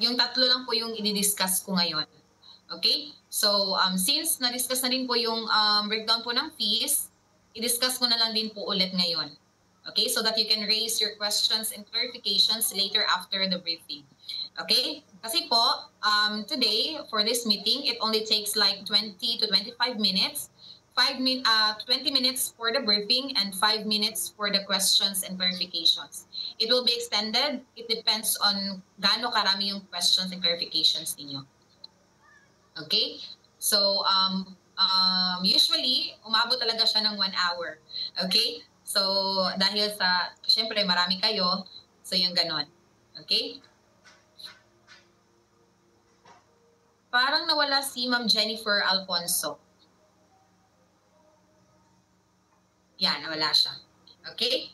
Yung tatlo lang po yung i-discuss ko ngayon. Okay? So, since na-discuss na din po yung breakdown po ng fees, i-discuss ko na lang din po ulit ngayon. Okay? So that you can raise your questions and clarifications later after the briefing. Okay? Kasi po, today, for this meeting, it only takes like 20 to 25 minutes. 20 minutes for the briefing and 5 minutes for the questions and clarifications. It will be extended. It depends on gaano karami yung questions and clarifications ninyo. Okay? So, usually, umabot talaga siya ng 1 hour. Okay? So, dahil sa, syempre, marami kayo, so yung ganon. Okay? Parang nawala si Ma'am Jennifer Alfonso. Yan, nawala siya. Okay?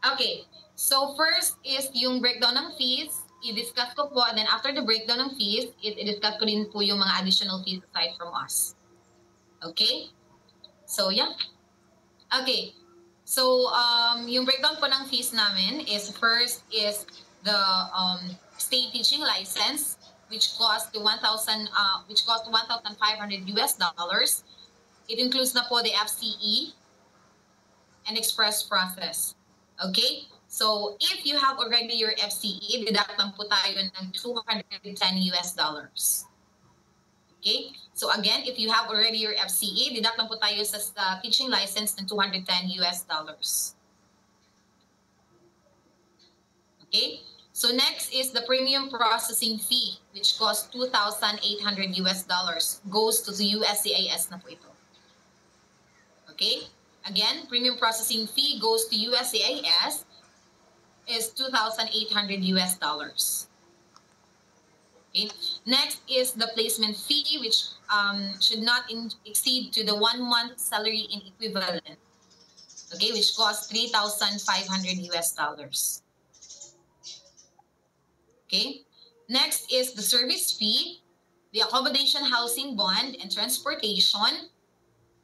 Okay. So, first is yung breakdown ng fees. I-discuss ko po. And then, after the breakdown ng fees, i-discuss ko din po yung mga additional fees aside from us. Okay? So, yeah. Okay. So, yung breakdown po ng fees namin is first is the state teaching license, which cost $1,500 US dollars. It includes na po the FCE and express process. Okay? So, if you have already your FCE, deduct lang po tayo ng $210 US dollars. Okay? So again, if you have already your FCE, deduct lang po tayo sa teaching license ng $210 US dollars. Okay? So next is the premium processing fee, which costs $2,800 US dollars. Goes to the USCIS na po ito. Okay? Again, premium processing fee goes to USCIS is $2,800 US dollars. Okay. Next is the placement fee, which should not exceed to the 1 month salary in equivalent. Okay, which costs $3,500 US dollars. Okay. Next is the service fee, the accommodation, housing, bond, and transportation.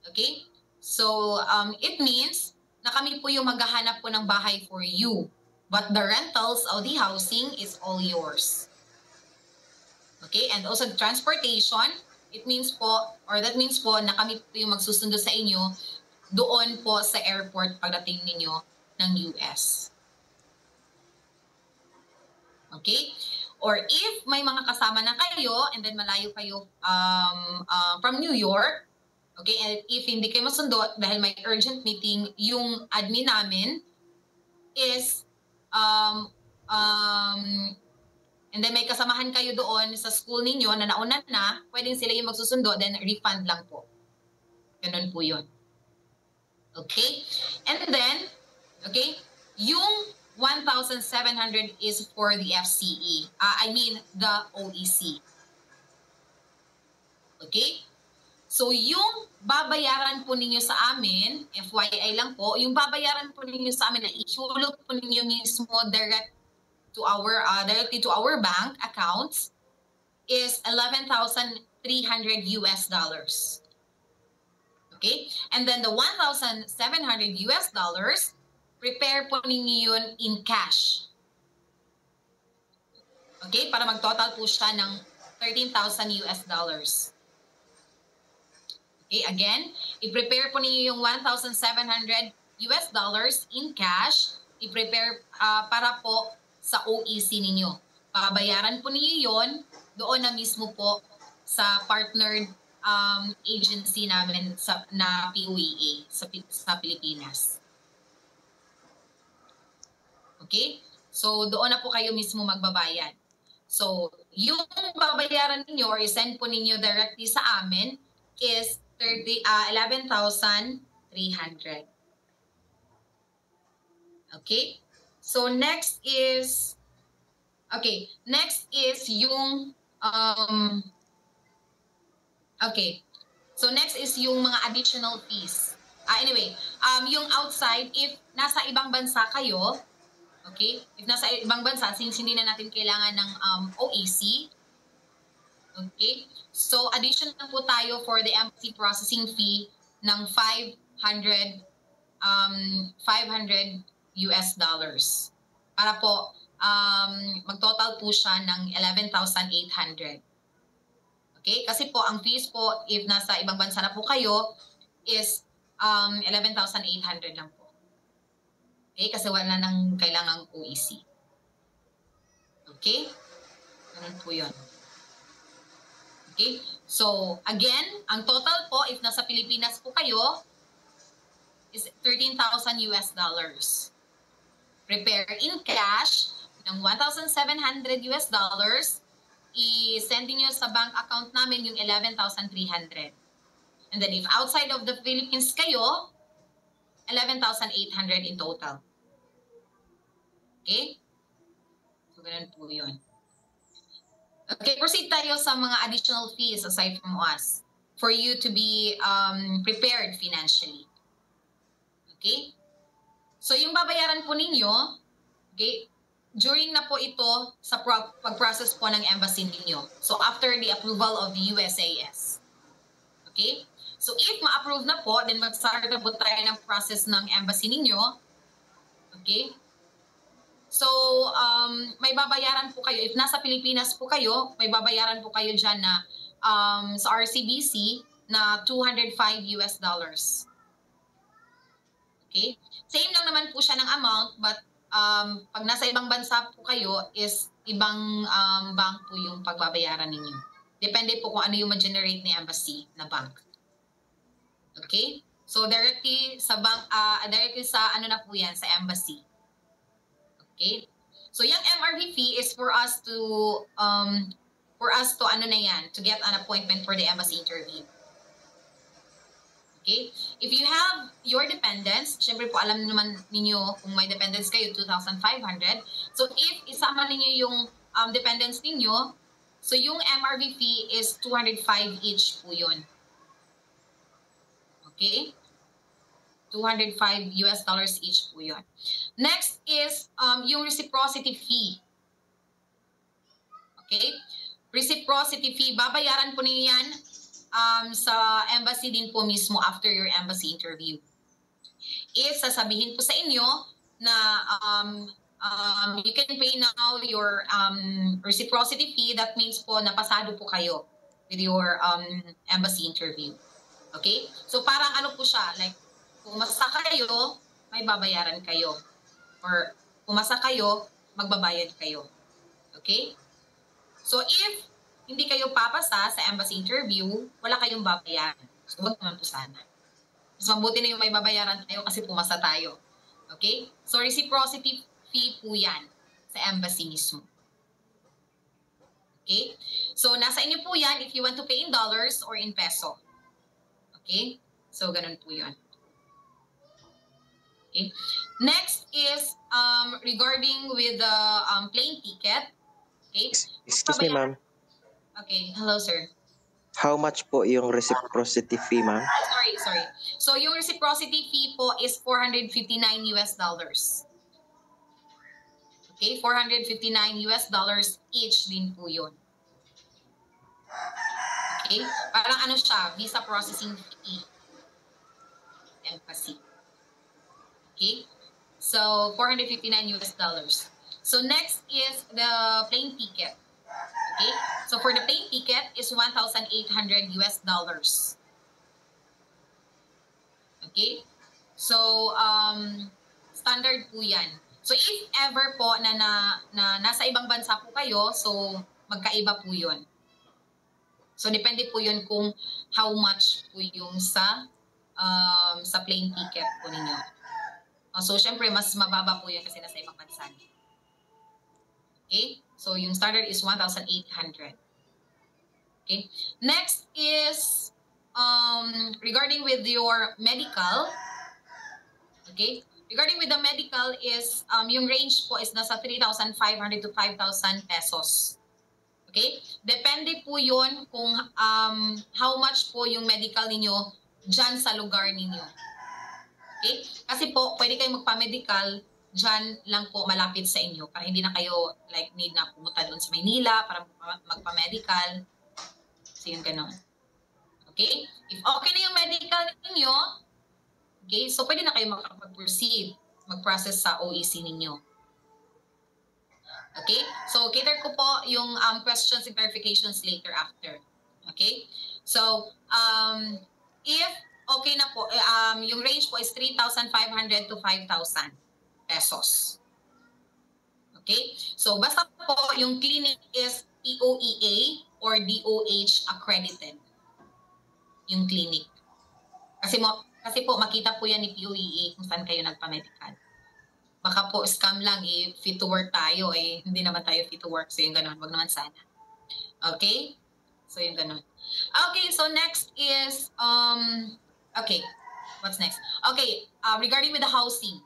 Okay. So it means na kami po yung maghahanap po ng bahay for you, but the rentals of the housing is all yours. Okay, and also the transportation, it means po, or that means po na kami po yung magsusundo sa inyo doon po sa airport pagdating ninyo ng US. Okay? Or if may mga kasama na kayo and then malayo kayo from New York, okay, and if hindi kayo masundo dahil may urgent meeting, yung admin namin is and then may kasamahan kayo doon sa school ninyo na nauna na, pwedeng sila yung magsusundo, then refund lang po. Ganun po yun. Okay? And then, okay, yung 1,700 is for the FCE. I mean, the OEC. Okay? So, yung babayaran po ninyo sa amin, FYI lang po, yung babayaran po ninyo sa amin na ihulog po ninyo mismo directly to our bank accounts is $11,300 US dollars. Okay? And then the $1,700 US dollars, prepare po ninyo yun in cash. Okay? Para mag-total po siya ng 13,000 US dollars. Okay? Again, i-prepare po ninyo yung 1,700 US dollars in cash. I-prepare para po sa OEC ninyo. Pabayaran po ninyo yon doon na mismo po sa partnered agency namin na POEA sa Pilipinas. Okay? So, doon na po kayo mismo magbabayad. So, yung babayaran ninyo or send po ninyo directly sa amin is 11,300. Okay? So next is yung So next is yung mga additional fees. Anyway, yung outside, if nasa ibang bansa kayo, okay? If nasa ibang bansa, since hindi na natin kailangan ng OAC, okay? So additional po tayo for the embassy processing fee ng $500 US dollars. Para po, mag-total po siya ng 11,800. Okay? Kasi po, ang fees po, if nasa ibang bansa na po kayo, is 11,800 lang po. Okay? Kasi wala nang kailangang OEC. Okay? Ganun po yun. Okay? So, again, ang total po, if nasa Pilipinas po kayo, is 13,000 US dollars. Prepare in cash ng 1,700 US dollars, i-send niyo sa bank account namin yung 11,300. And then if outside of the Philippines kayo, 11,800 in total. Okay? So, ganun po yun. Okay, proceed tayo sa mga additional fees aside from us for you to be prepared financially. Okay? So, yung babayaran po ninyo, okay, during na po ito sa pag-process po ng embassy ninyo. So, after the approval of the USAS. Okay? So, if ma-approve na po, then mag-start na po tayo ng process ng embassy ninyo. Okay? So, may babayaran po kayo. If nasa Pilipinas po kayo, may babayaran po kayo dyan na sa RCBC na 205 US dollars. Okay? Same lang naman po siya ng amount, but pag nasa ibang bansa po kayo, is ibang bank po yung pagbabayaran ninyo. Depende po kung ano yung ma-generate ni embassy na bank. Okay? So, directly sa bank, directly sa ano na po yan, sa embassy. Okay? So, yung MRV fee is for us to ano na yan, to get an appointment for the embassy interview. Okay? If you have your dependents, syempre po alam naman ninyo kung may dependents kayo, 2,500. So if isama ninyo yung dependents ninyo, so yung MRV fee is 205 each po yun. Okay? 205 US dollars each po yun. Next is yung reciprocity fee. Okay? Reciprocity fee, babayaran po ninyo yan sa embassy din po mismo after your embassy interview. If sasabihin po sa inyo na you can pay now your reciprocity fee, that means po napasado po kayo with your embassy interview. Okay? So parang ano po siya, like pumasa kayo, may babayaran kayo. Or pumasa kayo, magbabayad kayo. Okay? So if hindi kayo papasa sa embassy interview, wala kayong babayaran. So, wag naman po sana. Mas mabuti na yung may babayaran tayo kasi pumasa tayo. Okay? So, reciprocity fee po yan sa embassy mismo. Okay? So, nasa inyo po yan if you want to pay in dollars or in peso. Okay? So, ganun po yun. Okay? Next is regarding with the plane ticket. Okay? Excuse me, ma'am. Okay, hello sir. How much po yung reciprocity fee, ma'am? Sorry. So yung reciprocity fee po is 459 US dollars. Okay, 459 US dollars each din po yun. Okay, parang ano siya, visa processing fee. Embassy. Okay, so 459 US dollars. So next is the plane ticket. Okay, so for the plane ticket is 1,800 US dollars. Okay, so standard po yan. So if ever po na nasa ibang bansa po kayo, so magkaiba po yun. So depende po yun kung how much po yung sa plane ticket po ninyo. So syempre mas mababa po yun kasi nasa ibang bansa. Okay? So, yung standard is 1,800. Okay? Next is regarding with your medical. Okay? Regarding with the medical is yung range po is nasa 3,500 to 5,000 pesos. Okay? Depende po yun kung how much po yung medical ninyo dyan sa lugar ninyo. Okay? Kasi po, pwede kayong magpa-medical dyan lang po malapit sa inyo para hindi na kayo like need na pumunta doon sa Maynila para magpa-medical. So, yung gano'n. Okay? If okay na yung medical ninyo, okay, so pwede na kayo makapag-proceed. mag-process sa OEC ninyo. Okay? So, cater ko po yung questions and clarifications later after. Okay? So, if okay na po, yung range po is 3,500 to 5,000 pesos. Okay? So, basta po yung clinic is POEA or DOH accredited. Yung clinic. Kasi po makita po yan ni POEA kung saan kayo nagpa-medical. Baka po scam lang fit to work tayo hindi naman tayo fit to work. So yung ganun, wag naman sana. Okay? So yung ganun. Okay, so next is okay. What's next? Okay, regarding with the housing.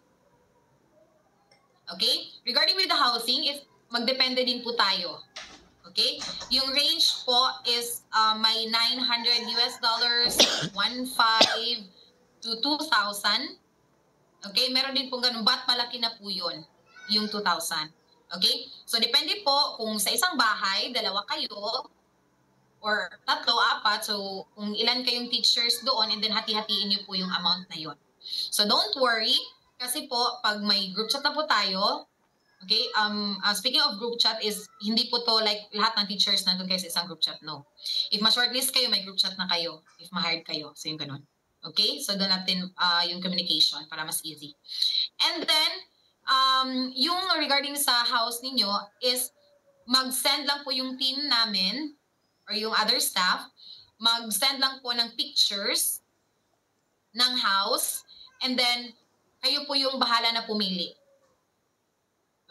Okay? Regarding with the housing, if magdepende din po tayo. Okay? Yung range po is may $900 US, 1,500 to 2,000. Okay? Meron din po ganun, but malaki na po yun, yung 2,000. Okay? So, depende po kung sa isang bahay, dalawa kayo, or tatlo, apat, so kung ilan kayong teachers doon, and then hati-hatiin nyo po yung amount na yun. So, don't worry, kasi po, pag may group chat na po tayo, okay, speaking of group chat is, hindi po to like lahat ng teachers nandun kayo sa isang group chat, no. If ma-shortlist kayo, may group chat na kayo. If ma-hired kayo, so yung ganun. Okay, so doon natin yung communication para mas easy. And then, yung regarding sa house ninyo is, mag-send lang po yung team namin or yung other staff, mag-send lang po ng pictures ng house, and then, kayo po yung bahala na pumili.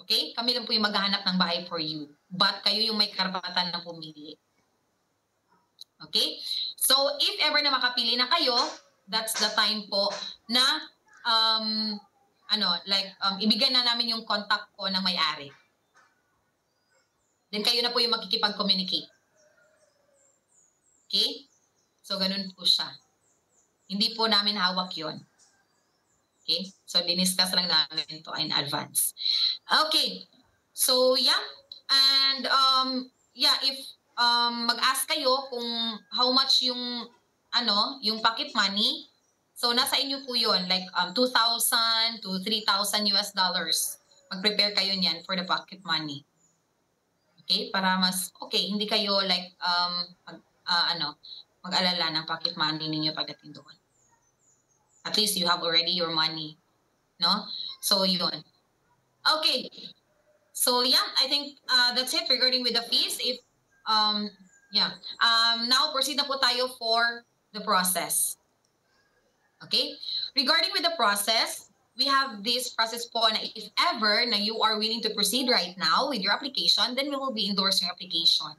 Okay? Kami lang po yung maghahanap ng bahay for you. But kayo yung may karapatan na pumili. Okay? So, if ever na makapili na kayo, that's the time po na, ibigay na namin yung contact ko ng may-ari. Then kayo na po yung makikipag-communicate. Okay? So, ganun po siya. Hindi po namin hawak yon. Okay? So, diniscuss lang namin ito in advance. Okay. So, yeah. And, if mag-ask kayo kung how much yung, yung pocket money, so, nasa inyo po yun. Like, 2,000 to 3,000 US dollars. Mag-prepare kayo niyan for the pocket money. Okay? Para mas, okay, hindi kayo like, mag-alala ng pocket money ninyo pagdating doon. At least you have already your money. No? So, yun. Okay. So, yeah, I think that's it regarding with the fees. If, now, proceed na po tayo for the process. Okay? Regarding with the process, we have this process po na if ever na you are willing to proceed right now with your application, then we will be endorsing your application.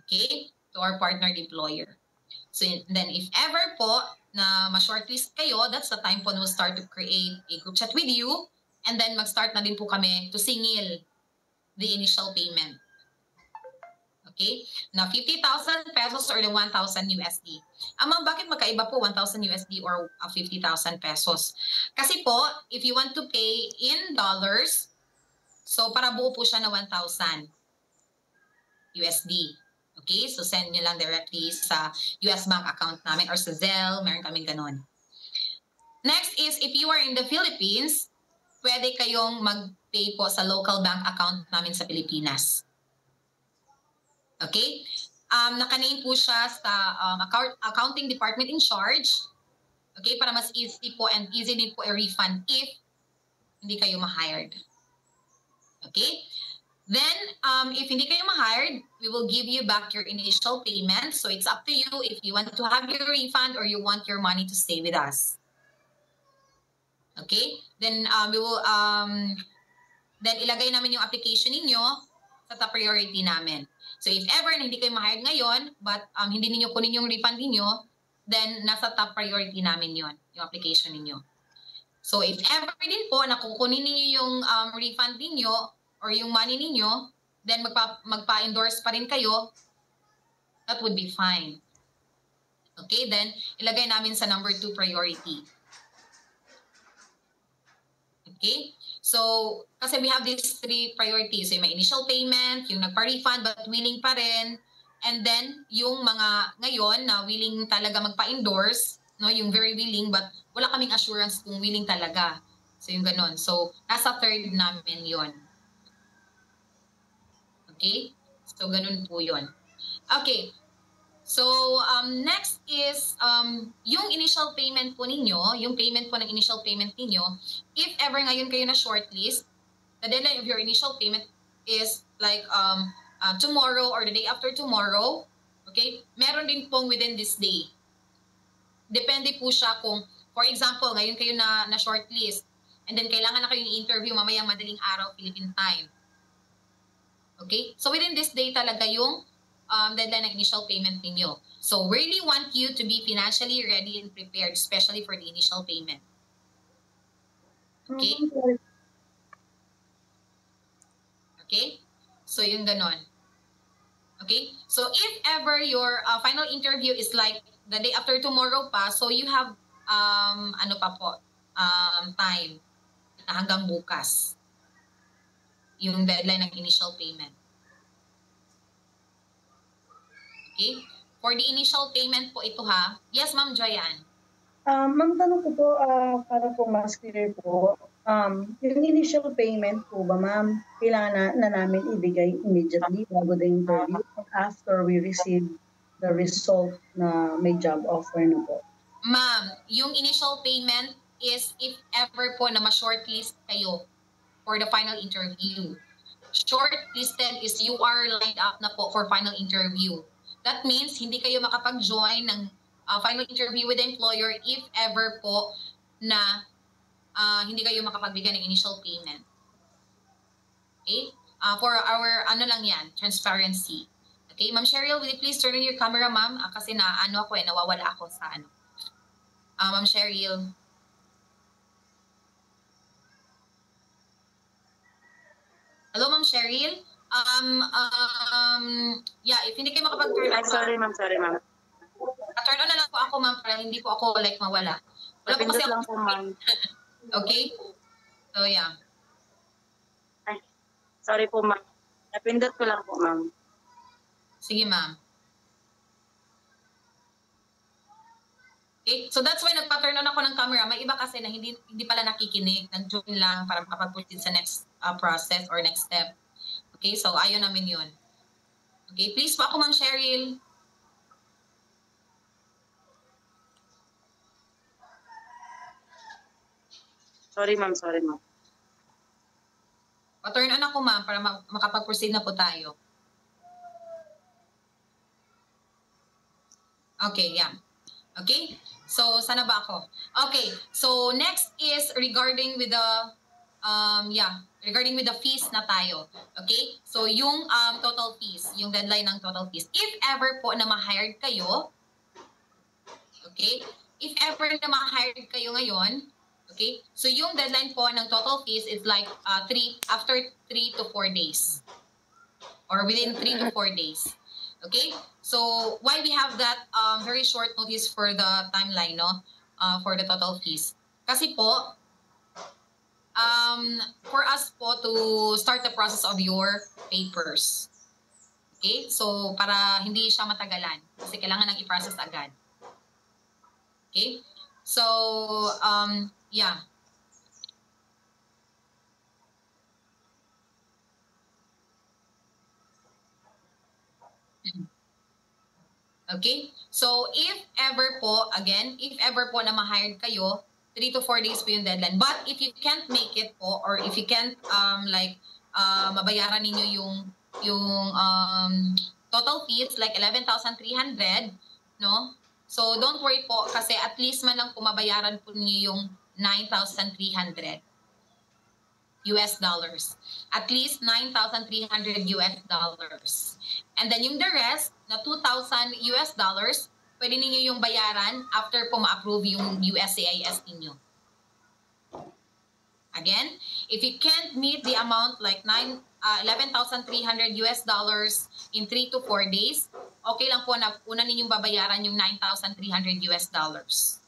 Okay? To our partnered employer. So, then if ever po na ma-shortlist kayo, that's the time po na we'll start to create a group chat with you, and then mag-start na din po kami to singil the initial payment. Okay? Na 50,000 pesos or the 1,000 USD. Bakit magkaiba po 1,000 USD or 50,000 pesos? Kasi po, if you want to pay in dollars, so para buo po siya na 1,000 USD. Okay? So, send nyo lang directly sa US bank account namin or sa Zelle. Meron kaming ganun. Next is, if you are in the Philippines, pwede kayong mag-pay po sa local bank account namin sa Pilipinas. Okay? Naka-name po siya sa accounting department in charge. Okay? Para mas easy po and easy din po i-refund if hindi kayo ma-hired. Okay? Then, if hindi kayo ma-hired, we will give you back your initial payment. So, it's up to you if you want to have your refund or you want your money to stay with us. Okay? Then, we will, then ilagay namin yung application ninyo sa top priority namin. So, if ever na hindi kayo ma-hired ngayon, but hindi ninyo kunin yung refund ninyo, then nasa top priority namin yon yung application ninyo. So, if ever din po na kukunin ninyo yung refund ninyo, or yung money ninyo, then magpa-endorse pa rin kayo, that would be fine. Okay, then ilagay namin sa number 2 priority. Okay, so kasi we have these 3 priorities. So, may initial payment, yung nagpa-refund but willing pa rin, and then yung mga ngayon na willing talaga magpa-endorse, no, yung very willing but wala kaming assurance kung willing talaga. So yung ganon. So nasa third namin yon. Okay? So ganun po yon. Okay. So, next is yung initial payment po ninyo, yung payment po ng initial payment ninyo, if ever ngayon kayo na shortlist, the deadline of your initial payment is like tomorrow or the day after tomorrow, okay? Meron din pong within this day. Depende po siya kung, for example, ngayon kayo na shortlist, and then kailangan na kayong interview mamayang madaling araw, Philippine time. Okay? So, within this day talaga yung deadline ng initial payment ninyo. So, we really want you to be financially ready and prepared, especially for the initial payment. Okay? Okay? So, yung ganon. Okay? So, if ever your final interview is like the day after tomorrow pa, so you have, ano pa po, time na hanggang bukas. Yung deadline ng initial payment. Okay? For the initial payment po ito ha. Yes, Ma'am Joyanne. Ma'am, tanong ko po, para po mas clear po, yung initial payment po ba, ma'am, kailangan na namin ibigay immediately bago the interview after we receive the result na may job offer na po? Ma'am, yung initial payment is if ever po na ma-shortlist kayo for the final interview. Shortlisted is you are lined up na po for final interview. That means hindi kayo makapag-join ng final interview with the employer if ever po na hindi kayo makapagbigay ng initial payment. Okay? For our, ano lang yan, transparency. Okay, Ma'am Cheryl, will you please turn on your camera, ma'am? Kasi nawawala ako sa ano. Ma'am Cheryl. Hello, Ma'am Cheryl. Yeah, if hindi kayo makapag-turn on. Sorry, ma'am. Turn on na lang po ako, ma'am, para hindi po ako like mawala. Wala po kasi lang po, ma'am. Okay? So, yeah. Ay, sorry po, ma'am. Napindot ko lang po, ma'am. Sige, ma'am. Okay, so that's why nagpa-turn on ako ng camera. May iba kasi na hindi pala nakikinig. Nag-join lang para makapag-proceed sa next process or next step. Okay, so ayaw namin yun. Okay, please po ako, Ma'am Cheryl. Sorry, ma'am. Pa-turn on ako, ma'am, para makapag-proceed na po tayo. Okay, yeah. Okay? So, sana ba ako? Okay. So, next is regarding with the regarding with the fees na tayo. Okay? So, yung total fees, yung deadline ng total fees. If ever po na ma-hired kayo, okay? If ever na ma-hired kayo ngayon, okay? So, yung deadline po ng total fees is like after 3 to 4 days. Or within 3 to 4 days. Okay? So, why we have that very short notice for the timeline, no? For the total fees. Kasi po, for us po to start the process of your papers. Okay? So, para hindi siya matagalan. Kasi kailangan nang i-process agad. Okay? So, yeah. Okay? So, if ever po, again, if ever po na ma-hired kayo, 3 to 4 days po yung deadline. But if you can't make it po, or if you can't, mabayaran ninyo yung total fees, like 11,300, no? So, don't worry po, kasi at least man lang po mabayaran po niyo yung 9,300 US dollars. At least 9,300 US dollars. And then yung the rest, na 2,000 US dollars, pwede ninyo yung bayaran after po ma-approve yung USCIS ninyo. Again, if you can't meet the amount like 11,300 US dollars in 3 to 4 days, okay lang po na una ninyong babayaran yung 9,300 US dollars.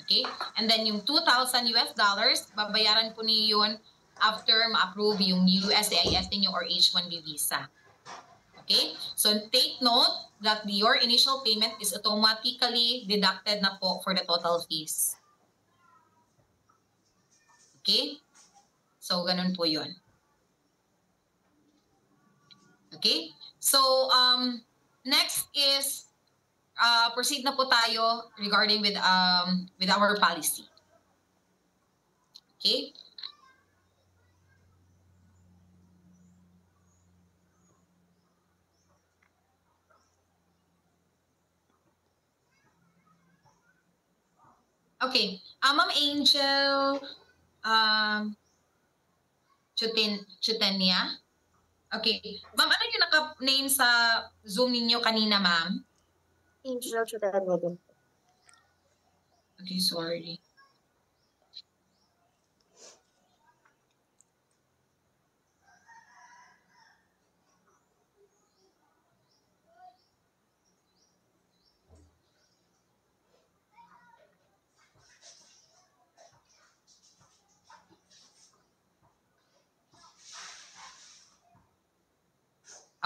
Okay? And then yung 2,000 US dollars, babayaran po niyo yun after ma-approve yung USCIS ninyo or H-1B visa. Okay? So take note that your initial payment is automatically deducted na po for the total fees. Okay? So, ganun po yun. Okay? So, next is, proceed na po tayo regarding with our policy. Okay? Okay. Ma'am Angel, Chutenia. Okay. Ma'am, ano yung naka-name sa Zoom ninyo kanina, ma'am? Angel Chutania din. Okay, sorry.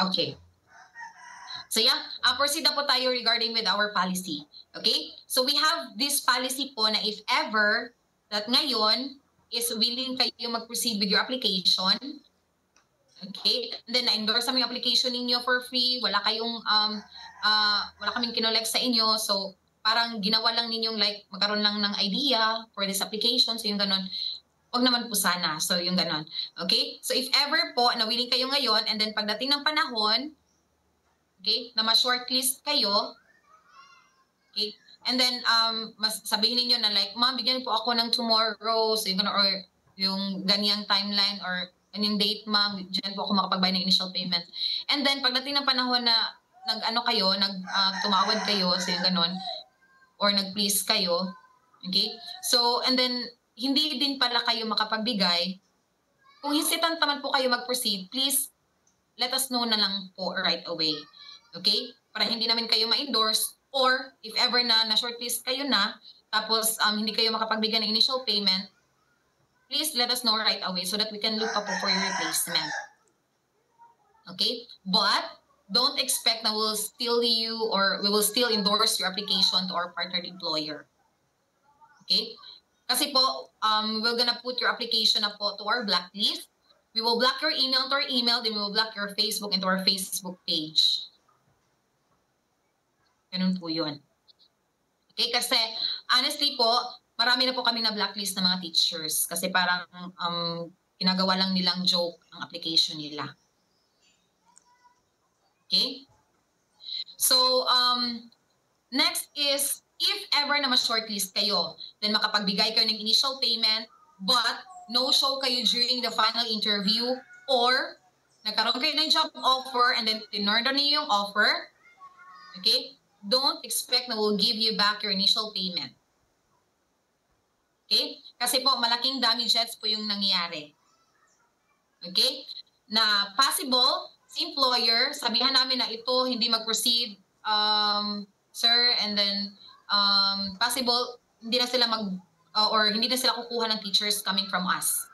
Okay. So yeah, proceed na po tayo regarding with our policy. Okay? So we have this policy po na if ever that ngayon is willing kayo mag-proceed with your application, okay? And then na-endorse namin yung application ninyo for free, wala kaming kinolect sa inyo, so parang ginawa lang ninyong like magkaroon lang ng idea for this application, so yung ganon. Wag naman po sana. So, yung ganon. Okay? So, if ever po na willing kayo ngayon and then pagdating ng panahon, okay, na ma-shortlist kayo, okay, and then mas sabihin niyo na like, ma'am, bigyan po ako ng tomorrow, so yung ganon, or yung ganyang timeline or ganyang date, ma'am, dyan po ako makapagbayad ng initial payment. And then, pagdating ng panahon na tumawad kayo, so yung ganon, or nag-please kayo, okay? So, and then, hindi din pala kayo makapagbigay. Kung hesitant naman po kayo mag-proceed, please let us know na lang po right away. Okay? Para hindi namin kayo ma-endorse, or if ever na shortlist kayo na, tapos hindi kayo makapagbigay ng initial payment, please let us know right away so that we can look up for your replacement. Okay? But don't expect that we'll steal you or we will still endorse your application to our partnered employer. Okay? Kasi po, we're gonna put your application na po to our blacklist. We will block your email to our email, then we will block your Facebook into our Facebook page. Ganun po yun. Okay, kasi honestly po, marami na po kami na blacklist ng mga teachers kasi parang ginagawa lang nilang joke ang application nila. Okay? So, next is, if ever na ma-shortlist kayo, then makapagbigay kayo ng initial payment, but no-show kayo during the final interview, or nagkaroon kayo ng job offer and then tinurn down niyo yung offer, okay? Don't expect na we'll give you back your initial payment. Okay? Kasi po, malaking damages po yung nangyayari. Okay? Na possible, si employer, sabihan namin na ito hindi mag-proceed, sir, and then possible hindi na sila or hindi na sila kukuha ng teachers coming from us.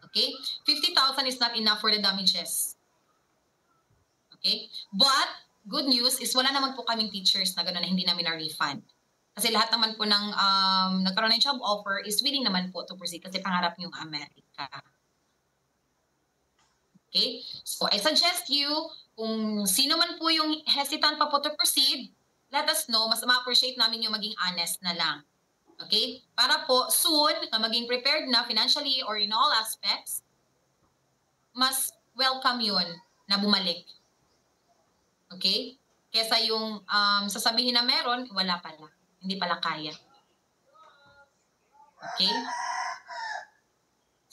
Okay? 50,000 is not enough for the damages. Okay? But good news is wala naman po kaming teachers na gano'n na hindi namin na-refund. Kasi lahat naman po ng nagkaroon ng job offer is willing naman po to proceed kasi pangarap yung Amerika. Okay? So I suggest you, kung sino man po yung hesitant pa po to proceed, let us know. Mas ma-appreciate namin yung maging honest na lang. Okay? Para po soon, na maging prepared na financially or in all aspects, mas welcome yun na bumalik. Okay? Kesa yung sasabihin na meron, wala pala. Hindi pala kaya. Okay?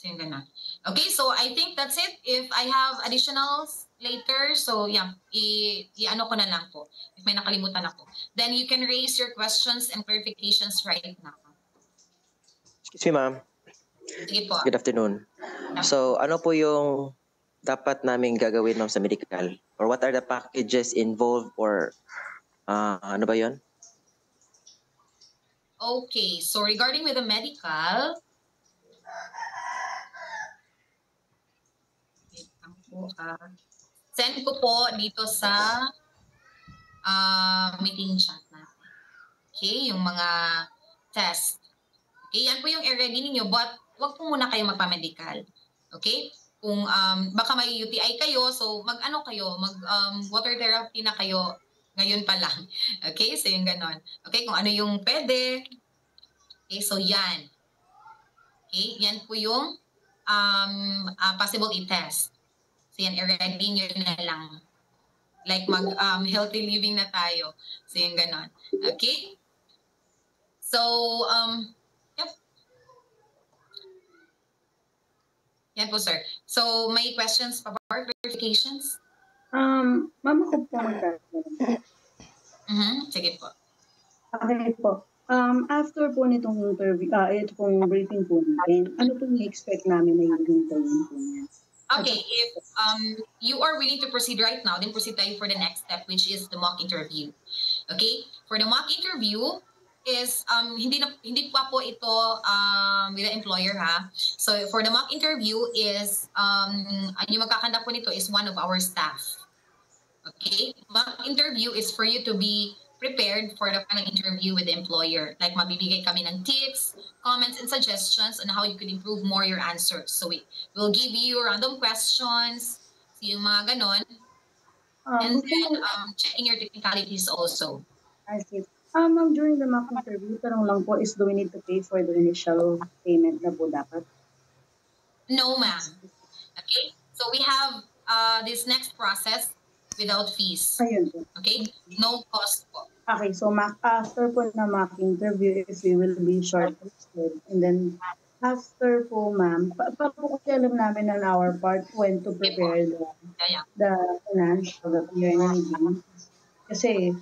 So yung ganun. Okay, so I think that's it. If I have additionals later, so yeah, i-ano ko na lang po. If may nakalimutan ako. Then you can raise your questions and clarifications right now. Excuse me, ma'am. Sige po. Good afternoon. So, ano po yung dapat namin gagawin, ma'am, sa medical? Or what are the packages involved or ano ba yun? Okay, so regarding with the medical, send ko po dito sa meeting chat natin. Okay, yung mga test. Okay, yan po yung i-ready ninyo. But wag po muna kayo magpa-medical. Okay? Kung baka may UTI kayo, so mag-ano kayo, water therapy na kayo ngayon pa lang. Okay? So yung ganon. Okay? Kung ano yung pwede. Okay? So yan. Okay? Yan po yung possible i-test. So yan, i-ready nyo na lang. Like healthy living na tayo. So yung ganon. Okay? So, yep. Yan po, sir. So, may questions pa ba? Clarifications? Ma'am, ako po magtatanong. Sige po. Okay po. After po nitong interview, ito pong briefing po natin, ano po i-expect namin na yung interview po niya? Okay, if you are willing to proceed right now, then proceed tayo for the next step, which is the mock interview. Okay? For the mock interview, is hindi pa po ito with the employer ha. So for the mock interview is yung magkakanda po nito is one of our staff. Okay? Mock interview is for you to be prepared for the final interview with the employer. Like mabibigay kami ng tips, comments, and suggestions on how you could improve more your answers. So we'll give you random questions, yung mga ganon, and then checking your technicalities also. I see. Ma'am, during the mock interview, tanong lang po, is do we need to pay for the initial payment na po dapat? No, ma'am. Okay? So we have this next process without fees. Ayun po. Okay? No cost po. Okay, so after po na mock interview, if we will be shortlisted, and then after po, ma'am, pa po kasi alam namin on our part when to prepare the financial that we are needing. Kasi,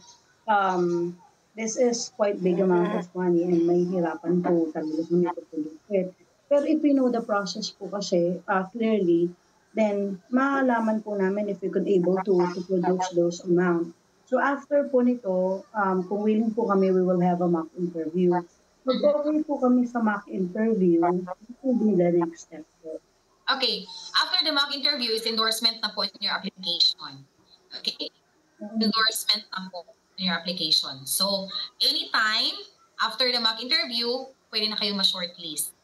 this is quite big amount of money and may hirapan po talaga kung ito to do it. Pero if we know the process po kasi clearly, then maalaman po namin if we could able to produce those amount. So after po nito, kung willing po kami, we will have a mock interview. Pag okay po kami sa mock interview, what will be the next step po? Okay. After the mock interview is endorsement na po in your application. Okay? Endorsement na po in your application. So, anytime after the mock interview, pwede na kayo ma-shortlist.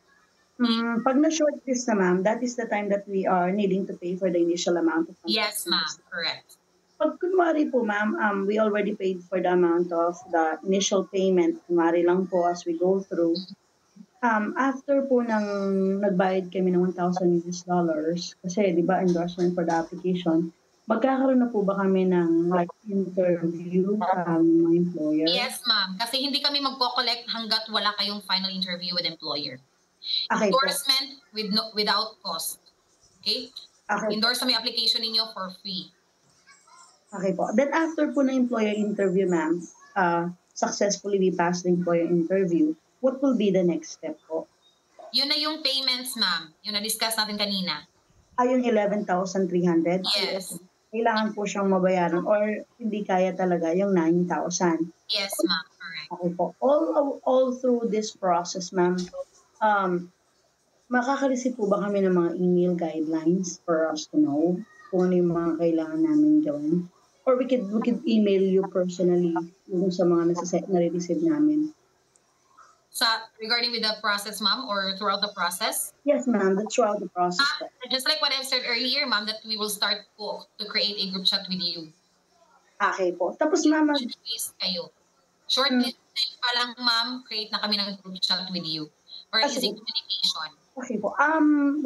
Pag na-shortlist na, ma'am, that is the time that we are needing to pay for the initial amount of funds. Yes, ma'am. Correct. Pag kunwari po, ma'am, we already paid for the amount of the initial payment. Kunwari lang po as we go through. After po nang nagbayad kami ng $1,000, kasi di ba endorsement for the application, magkakaroon na po ba kami ng like interview sa mga employer? Yes, ma'am. Kasi hindi kami magko-collect hanggat wala kayong final interview with employer. Okay, Endorsement without cost. Okay? Okay. Endorse kami application ninyo for free. Okay po. Then after po na employer interview, ma'am, successfully we passed the employer interview, what will be the next step po? Yun na yung payments, ma'am. Yung na-discuss natin kanina. Yung 11,300? Yes. Kailangan po siyang mabayaran or hindi kaya talaga yung 9,000? Yes, ma'am. Correct. Okay po. All through this process, ma'am, makaka-receive po ba kami ng mga email guidelines for us to know kung ano yung mga kailangan namin gawin? Or we could email you personally yung sa mga nare-receive namin? Regarding with the process, ma'am, or throughout the process? Yes, ma'am. That's throughout the process. Just like what I've said earlier, ma'am, that we will start po to create a group chat with you. Okay po. Tapos, ma'am, Shortlist kayo. Shortlist pa lang, ma'am, create na kami ng group chat with you. For easy communication. Okay po.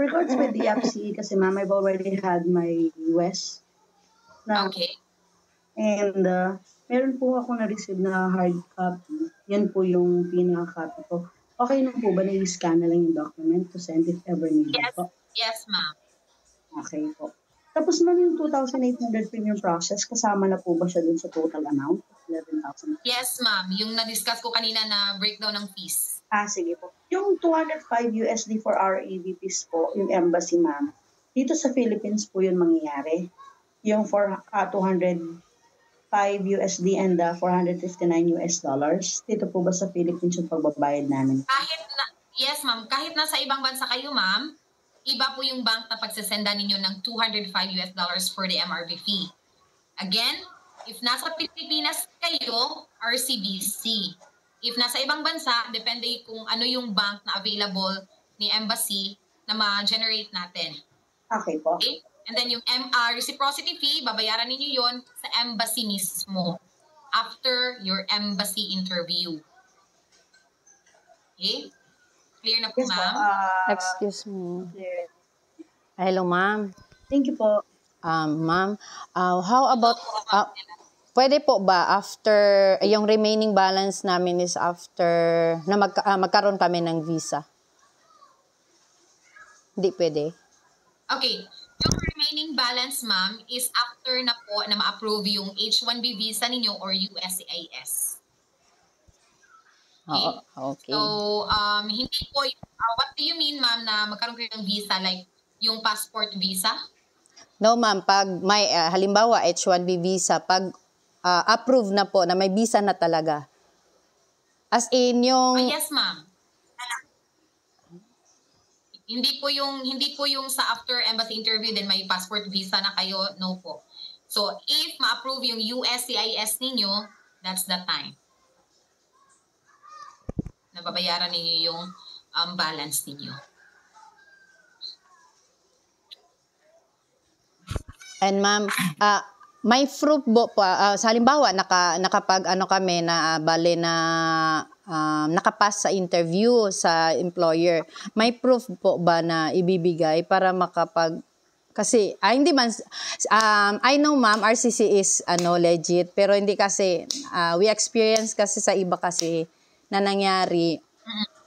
Regards with the FCE, kasi ma'am, I've already had my US. Okay. And meron po ako na-receive na hard copy. Yan po yung pinaka-copy ko. Okay na po ba na-scan na lang yung document to send if ever needed po? Yes, ma'am. Okay po. Tapos ma'am, yung 2,800 premium process, kasama na po ba siya dun sa total amount? 11,000? Yes, ma'am. Yung na-discuss ko kanina na breakdown ng fees. Sige po. Yung 205 USD for our AVPs po, yung embassy, ma'am, dito sa Philippines po yun mangyayari. Yung for 205 USD and $459 US. Dito po ba sa Philippines yung pagbabayad namin? Yes, ma'am. Kahit nasa ibang bansa kayo, ma'am, iba po yung bank na pagsasenda ninyo ng $205 US for the MRB fee. Again, if nasa Pilipinas kayo, RCBC. If nasa ibang bansa, depende kung ano yung bank na available ni embassy na ma-generate natin. Okay po. Okay? And then yung reciprocity fee, babayaran ninyo yon sa embassy mismo after your embassy interview. Okay? Clear na po, Yes po. ma'am? Excuse me. Clear. Hello, ma'am. Thank you po. Ma'am, how about, pwede po ba after, yung remaining balance namin is after, na magkaroon kami ng visa? Hindi pwede. Okay. Yung remaining balance, ma'am, is after na po na ma-approve yung H-1B visa ninyo or USCIS. Okay? Okay. So, hindi po, what do you mean, ma'am, na magkaroon kayo ng visa? Like, yung passport visa? No, ma'am, pag may, halimbawa, H-1B visa, pag approve na po, na may visa na talaga. As in, yung... Yes, ma'am. Hindi po yung sa after embassy interview then may passport visa na kayo, no po. So, if ma-approve yung USCIS ninyo, that's the time. Nababayaran ninyo yung balance ninyo. And ma'am, may proof po, sa halimbawa, nakapag ano kami na bale na nakapass sa interview sa employer, may proof po ba na ibibigay para makapag, kasi, hindi man, I know ma'am, RCC is legit, pero hindi kasi, we experience kasi sa iba kasi na nangyari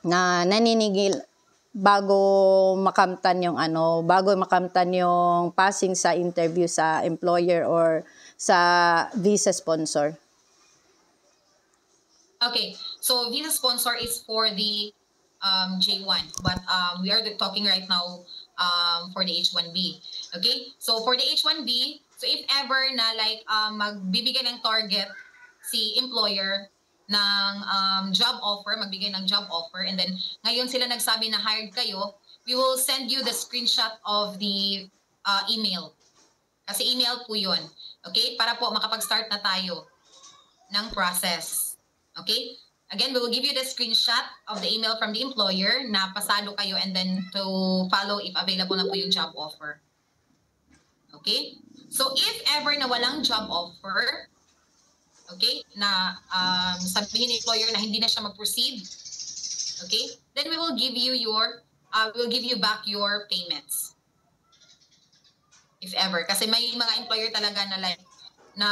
na naninigil bago makamtan yung passing sa interview sa employer or sa visa sponsor. Okay, so visa sponsor is for the J1, but we are talking right now for the H1B. Okay, so for the H1B, so if ever na like magbibigay ng target si employer ng job offer, magbigay ng job offer, and then ngayon sila nagsabi na hired kayo, we will send you the screenshot of the email. Kasi email po yun. Okay? Para po makapag-start na tayo ng process. Okay? Again, we will give you the screenshot of the email from the employer na pasado kayo and then to follow if available na po yung job offer. Okay? So if ever na walang job offer, okay, na sabihin ng employer na hindi na siya mag-proceed, okay, then we will give you back your payments. If ever. Kasi may mga employer talaga na like, na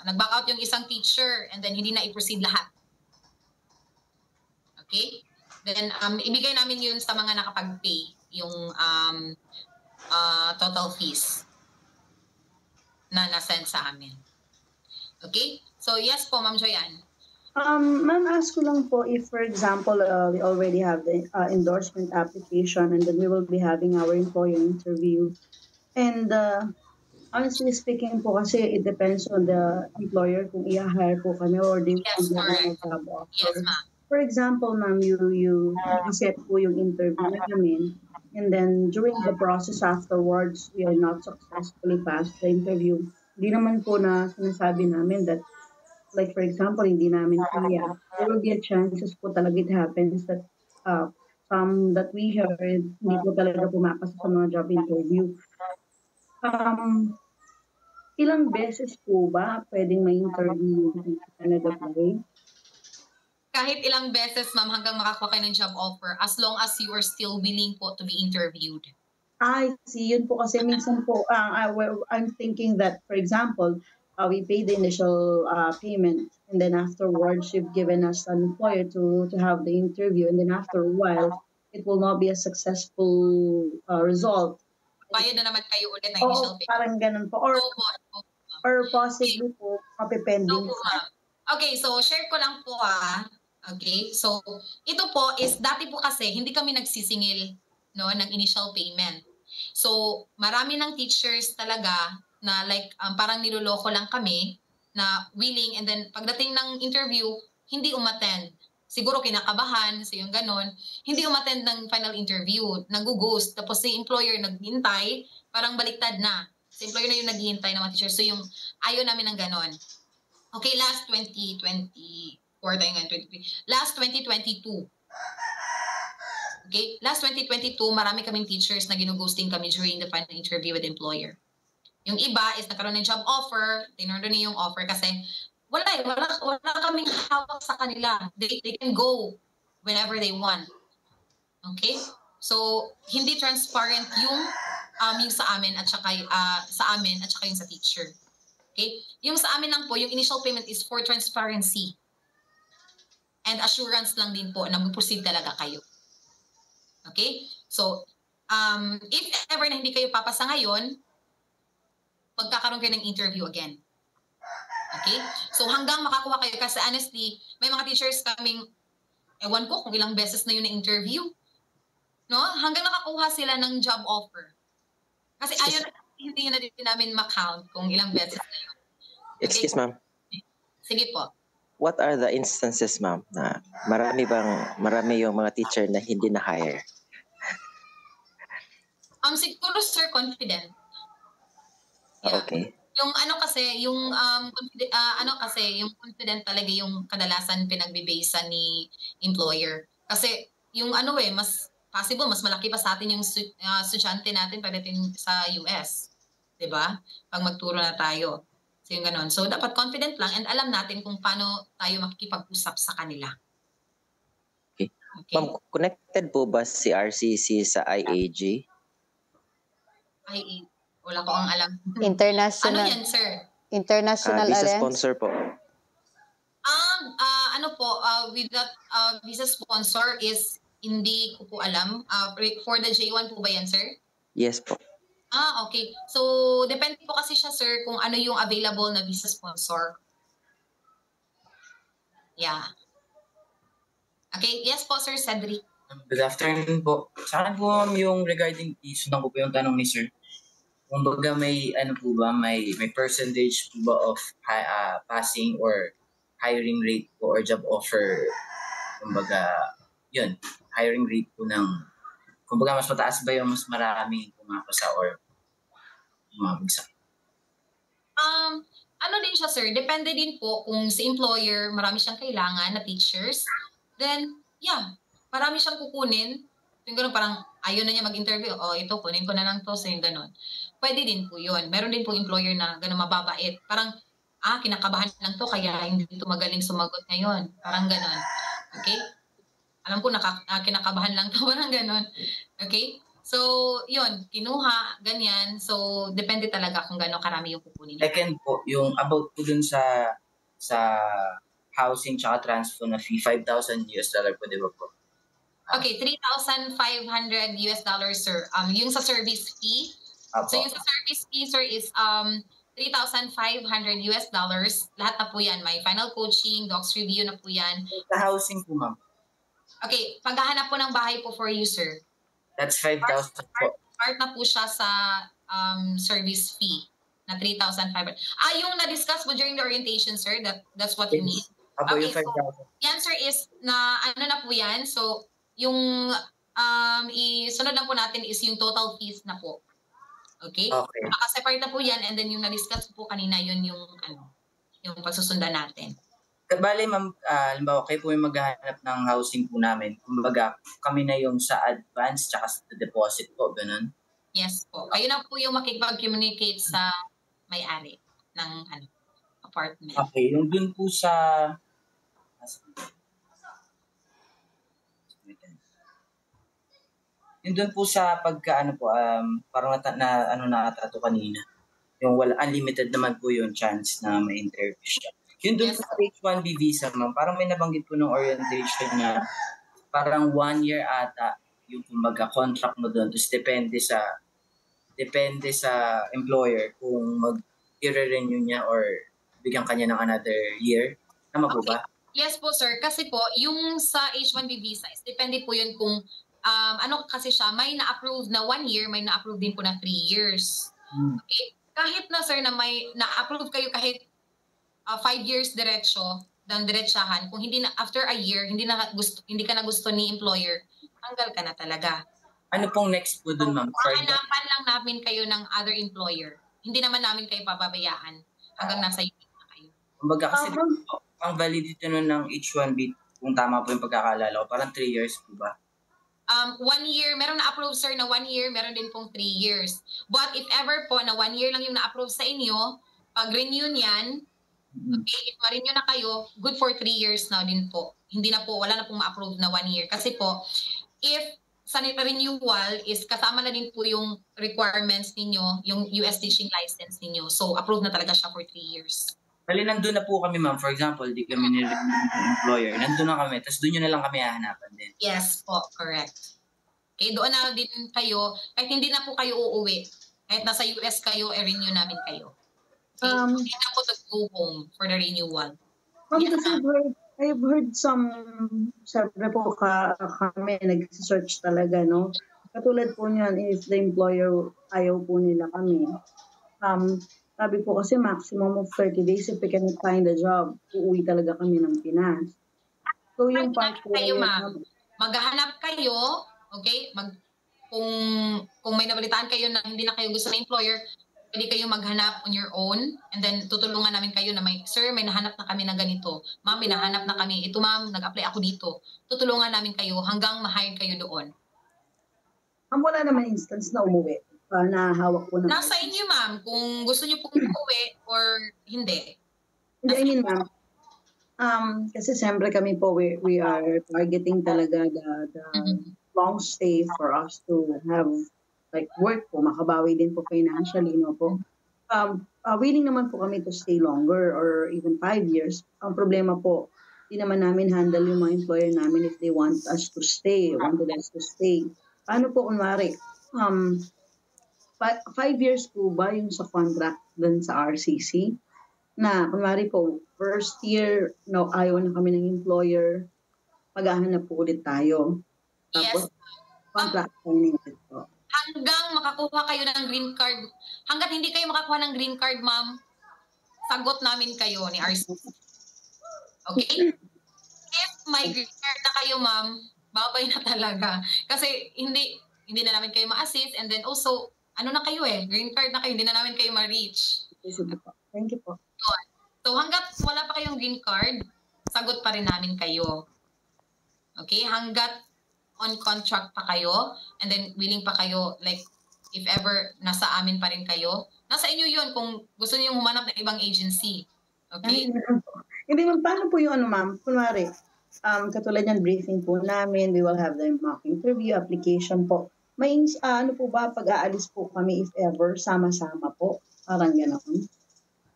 nag-back out yung isang teacher and then hindi na i-proceed lahat. Okay? Then, ibigay namin yun sa mga nakapag-pay, yung total fees na na-send sa amin. Okay? So, yes po, Ma'am Joyanne. Ma'am, ask ko lang po if, for example, we already have the endorsement application and then we will be having our employer interview. And honestly speaking po, kasi it depends on the employer kung i-hire po kami or they Yes, correct. job offer. Yes, ma'am. For example, ma'am, you set po yung interview namin and then during the process afterwards, we are not successfully passed the interview. Hindi naman po na sinasabi namin that, like for example, hindi namin kaya. There will be a chances po talaga it happens that some that we heard, hindi po talaga pumapasa sa mga job interview. Ilang beses po ba pwedeng may interview na nag-apply? Kahit ilang beses, ma'am, hanggang makakuha kayo ng job offer as long as you are still willing po to be interviewed. I see, yun po kasi minsan po, I'm thinking that, for example, we pay the initial payment and then afterwards you've given us an employer to have the interview and then after a while, it will not be a successful result. Bayad na naman kayo ulit ng initial payment. Parang ganun po. Or possibly po, kapipending. Okay, so share ko lang po Okay, so ito po is, dati po kasi hindi kami nagsisingil ng initial payment. So marami ng teachers talaga na like parang niloloko lang kami na willing and then pagdating ng interview, hindi umattend. Siguro kinakabahan, so yung ganon. Hindi umattend ng final interview, nag-ghost. Tapos si employer naghintay, parang baliktad na. Si employer na yung naghihintay ng mga teachers. So yung ayaw namin ng ganon. Okay, last 2024 tayo ngayon, 2023. Last 2022. Okay? Last 2022, marami kaming teachers na ginughosting kami during the final interview with employer. Yung iba is nagkaroon ng job offer, tinurn niya yung offer kasi wala kaming hawak sa kanila. They can go whenever they want. Okay? So, hindi transparent yung sa amin at saka yung sa teacher. Okay? Yung sa amin lang po, yung initial payment is for transparency. And assurance lang din po na mag-proceed talaga kayo. Okay? So, if ever na hindi kayo papasa ngayon, magkakaroon kayo ng interview again. Okay? So, hanggang makakuha kayo, kasi honestly, may mga teachers kaming, ewan ko kung ilang beses na yun na interview. No? Hanggang nakakuha sila ng job offer. Kasi hindi na din namin ma-count kung ilang beses na yun. Okay? Excuse, ma'am. Sige po. What are the instances, ma'am, na marami yung mga teacher na hindi na-hire? Siguro, sir, confident. Yeah. Okay. Yung yung confident talaga yung kadalasan pinagbibasa ni employer. Kasi yung mas possible, mas malaki pa sa atin yung estudyante natin pagdating sa US. 'Di ba? Pag magturo na tayo. So yung ganon. So dapat confident lang and alam natin kung paano tayo makikipag-usap sa kanila. Okay. Okay? Ma'am, connected po ba si RCC sa IAG? Wala ko ang alam. International. Ano yan, sir? International Visa Alliance. sponsor po. With that visa sponsor is hindi ko po alam. For the J1 po ba yan, sir? Yes po. Okay. So, depende po kasi siya, sir, kung ano yung available na visa sponsor. Yeah. Okay. Yes po, Sir Cedric. Good afternoon po. Sa akin po yung regarding sundan ko po yung tanong ni Sir. Kumbaga may may percentage po ba of passing or hiring rate po or job offer, kumbaga yun, hiring rate po ng, kumbaga mas mataas ba yung mas maraming pumapasa or bumabagsak? Ano din siya, sir, depende din po kung sa employer marami siyang kailangan na teachers, then yeah, marami siyang kukunin. Yung gano'n, parang ayaw na niya mag-interview, ito, kunin ko na lang to, so yung gano'n. Pwede din po yun. Meron din po employer na gano'n mababait. Parang, kinakabahan lang to, kaya hindi ito magaling sumagot ngayon. Parang gano'n. Okay? Alam ko, kinakabahan lang to, parang gano'n. Okay? So, yun, kinuha, ganyan. So, depende talaga kung gano'n karami yung kukunin. Second po, yung about po dun sa housing tsaka transfer na fee, $5,000 po, di ba po? Okay, $3,500, sir. Yung sa service fee. Apo. So yung sa service fee, sir, is $3,500. Lahat na po yan. May final coaching, docs review na po yan. Sa housing po, ma'am. Okay, paghahanap po ng bahay po for you, sir. That's 5,000 po. Part na po siya sa service fee na 3,500. Yung na-discuss mo during the orientation, sir, that's what you need. Apo, Okay, yung 5,000. The answer is na ano na po yan. So, yung isunod lang po natin is yung total fees na po. Okay? Okay. Naka-separate na po yan and then yung na-discuss po kanina, yun yung yung pagsusundan natin. Bale, ma'am, halimbawa, kayo po yung maghahanap ng housing po namin. Kumbaga, kami na yung sa advance tsaka sa deposit po, ganun? Yes po. Kayo na po yung makikipag-communicate sa may-ari ng apartment. Okay, yung dun po sa... Yung dun po sa parang natato kanina. Yung wala, unlimited naman po yung chance na may interview siya. Yung dun Yes. sa H1B visa, ma'am, parang may nabanggit po ng orientation na parang 1 year ata yung kumbaga contract mo dun. Tapos depende sa employer kung mag-i-renew niya or bigyan kanya ng another year. Tama po ba? Yes po, sir. Kasi po, yung sa H1B visa, depende po yun kung kasi siya, may na-approve na 1 year, may na-approve din po na 3 years. Okay? Kahit na, sir, na may na-approve kayo kahit 5 years diretsahan, kung hindi na, after a year, hindi ka na gusto ni employer, tanggal ka na talaga. Ano pong next po dun, ma'am? Hahanapan lang namin kayo ng other employer. Hindi naman namin kayo pababayaan hanggang nasa unit na kayo. Kumbaga kasi ang validity nun ng H1B, kung tama po yung pagkakaalala ko, parang 3 years po ba? 1 year, meron na-approve sir na 1 year, meron din pong 3 years. But if ever po na 1 year lang yung na-approve sa inyo, pag renew niyan, okay, if ma-renew na kayo, good for 3 years na din po. Hindi na po, wala na pong ma-approve na 1 year. Kasi po, if sanitary renewal is kasama na din po yung requirements ninyo, yung US teaching license ninyo. So, approved na talaga siya for 3 years. Bali, nandun na po kami, ma'am. For example, di kami ni-renew ng employer. Nandun na kami, tapos doon nyo na lang kami hahanapan din. Yes po, correct. Okay, doon na din kayo, kahit hindi na po kayo uuwi, kahit nasa US kayo, renew namin kayo. Okay, hindi na po to go home for the renewal. Yes, Kasi I've heard syempre po kami nag-search talaga, no? Katulad po niyan, if the employer ayaw po nila kami, sabi po kasi maximum of 30 days if we cannot find a job, uuwi talaga kami ng Pinas. So yung part po kayo, ma'am. Maghahanap kayo, okay? Kung may nabalitaan kayo na hindi na kayo gusto ng employer, pwede kayo maghanap on your own and then tutulungan namin kayo na sir, may nahanap na kami na ganito. Ma'am, may nahanap na kami. Ito ma'am, nag-apply ako dito. Tutulungan namin kayo hanggang ma-hire kayo doon. Wala naman instance na umuwi. Na hawak po na. Nasa inyo ma'am, kung gusto niyo pong umuwi or hindi. Hindi, I mean ma'am, kasi siyempre kami po, we are targeting talaga the long stay for us to have like work po, makabawi din po financially, no po. Willing naman po kami to stay longer or even 5 years. Ang problema po, di naman namin handle yung mga employer namin if they wanted us to stay. Paano po kunwari, 5 years po ba yung sa contract dun sa RCC? Na kunwari po, first year, no, ayaw na kami ng employer, maghahanap po ulit tayo. Tapos, contract terminated po. Hanggang makakuha kayo ng green card. Hanggat hindi kayo makakuha ng green card, ma'am, sagot namin kayo ni RCC. Okay? If may green card na kayo, ma'am, babay na talaga. Kasi hindi na namin kayo ma-assist and then also, ano na kayo green card na kayo, hindi na namin kayo ma-reach. Thank you po. So hanggat wala pa kayong green card, sagot pa rin namin kayo. Okay? Hanggat on contract pa kayo, and then willing pa kayo, like, if ever nasa amin pa rin kayo, nasa inyo yun kung gusto niyo humanap ng ibang agency. Okay? Hindi ma'am, paano po yung ma'am? Kunwari, katulad yan, briefing po namin, we will have the mock interview, application po. May ano po ba, pag-aalis po kami if ever, sama-sama po? Parang gano'n.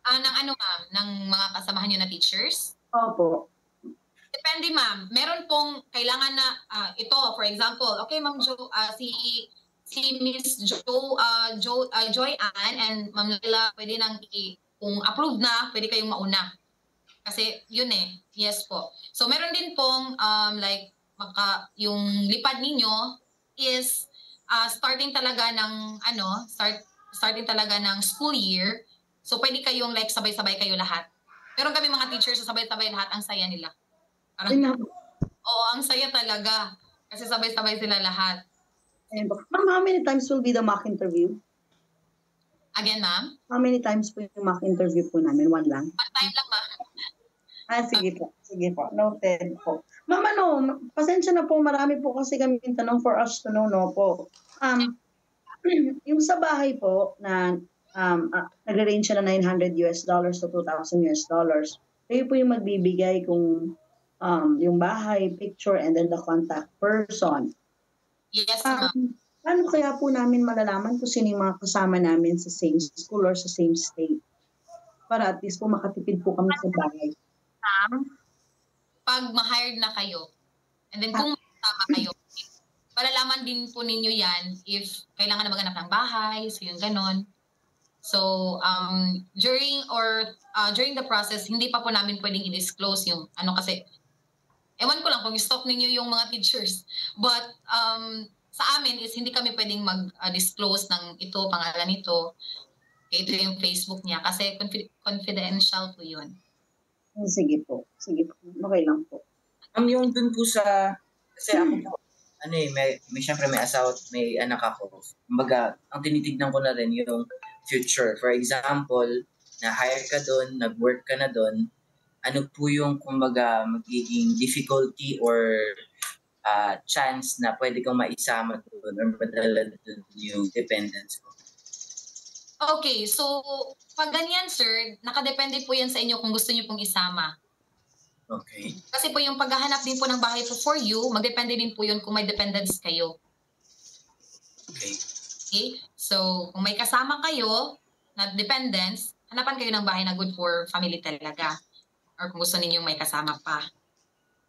Ng ano ma'am? Ng mga kasamahan nyo na teachers? Opo. Depende ma'am. Meron pong kailangan na, ito, for example, okay ma'am Jo, si Miss Joy Ann and Ma'am Lila, pwede nang kung approved na, pwede kayong mauna. Kasi yun yes po. So meron din pong like yung lipad ninyo is starting talaga ng starting talaga ng school year. So pwede kayong like sabay-sabay kayo lahat. Pero kami mga teachers sabay-sabay lahat, ang saya nila. Oo, ang saya talaga. Kasi sabay-sabay sila lahat. Ma'am, how many times will be the mock interview? Again, ma'am? How many times po yung mock interview po namin? 1 lang? 1 time lang, ma'am. Sige po. Sige po. Noted po. Ma'am, pasensya na po. Marami po kasi kami tanong for us to know, no po. Yung sa bahay po na nag-range siya na $900 to $2,000. Kayo po yung magbibigay kung yung bahay, picture, and then the contact person. Yes, ma'am. Paano kaya po namin malalaman kung sino yung mga kasama namin sa same school or sa same state? Para at least po makatipid po kami sa bahay. Pag ma-hired na kayo, and then kung kasama kayo, malalaman din po ninyo yan if kailangan na maghanap ng bahay, so yung ganon. So, during the process, hindi pa po namin pwedeng i-disclose yung kasi, ewan ko lang kung stop ninyo yung mga teachers. But, sa amin is hindi kami pwedeng mag-disclose ng ito, pangalan nito, ito yung Facebook niya, kasi confidential po yun. Sige po. Okay lang po. Yung dun po kasi ako po, siyempre may asawa at may anak ako. Kumbaga, ang tinitignan ko na rin yung future. For example, na-hire ka doon, nag-work ka na doon, ano po yung, kumbaga, magiging difficulty or chance na pwede kong maisama doon or madala doon yung dependents ko. Okay, so pag ganyan, sir, nakadepende po yan sa inyo kung gusto niyo pong isama. Okay. Kasi po yung paghahanap din po ng bahay po for you, magdepende din po yun kung may dependents kayo. Okay. Okay? So, kung may kasama kayo na dependents, hanapan kayo ng bahay na good for family talaga. Or kung gusto ninyong may kasama pa.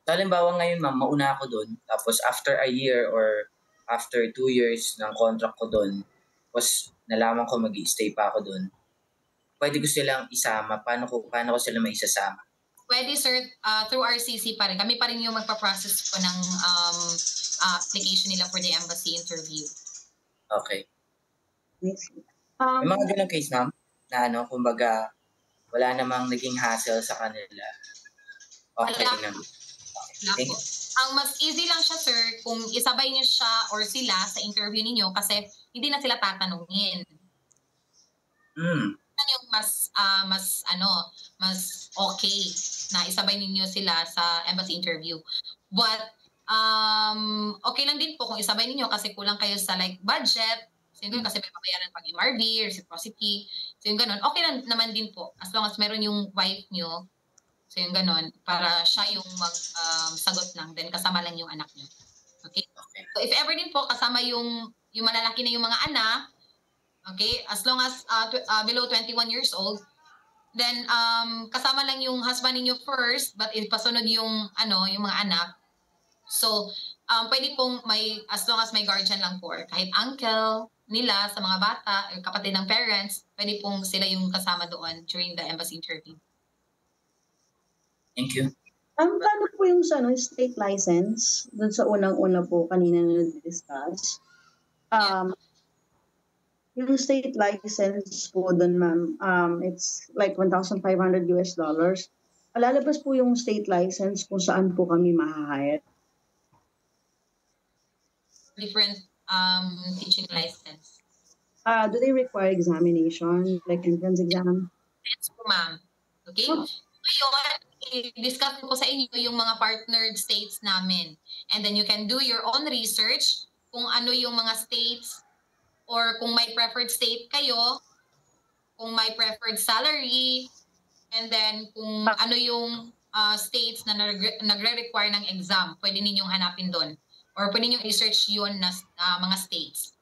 So, halimbawa ngayon, ma'am, mauna ako doon. Tapos after a year or after 2 years ng contract ko doon, tapos nalaman ko mag-i-stay pa ako doon, pwede ko silang isama. Paano ko sila may isasama? Pwede, sir, through RCC pa rin. Kami pa rin yung magpa-process po ng application nila for the embassy interview. Okay. Next. May mga ganong case, ma'am, na kumbaga, wala namang naging hassle sa kanila. Okay Wala. na. Wala Thank po. you. Ang mas easy lang siya, sir, kung isabay niyo siya or sila sa interview ninyo kasi hindi na sila tatanungin. Yan yung mas okay na isabay ninyo sila sa embassy interview. But okay lang din po kung isabay ninyo kasi kulang kayo sa like budget. So yung ganun, kasi may pabayaran pag MRV, reciprocity. So yung ganun, okay lang naman din po as long as meron yung wife nyo. So yung ganun, para siya yung sagot lang, then kasama lang yung anak nyo. Okay? Okay. So if ever din po kasama yung malalaki na yung mga anak, okay, as long as below 21 years old, then kasama lang yung husband niyo first, but ipasunod yung yung mga anak. So pwede pong as long as may guardian lang po, kahit uncle nila sa mga bata, or kapatid ng parents, pwede pong sila yung kasama doon during the embassy interview. Thank you. Paano po yung state license? Doon sa unang-una po kanina na discuss. Yung state license po doon, ma'am, it's like $1,500. Lalabas po yung state license kung saan po kami ma-hire. Different teaching license. Do they require examination, like entrance exam? Yes po, ma'am. Okay? Ngayon, i-discuss ko sa inyo yung mga partnered states namin. And then you can do your own research kung ano yung mga states or kung may preferred state kayo, kung may preferred salary, and then kung ano yung states na nagre-require ng exam, pwede ninyong hanapin doon. Or pwede ninyong research yun na mga states.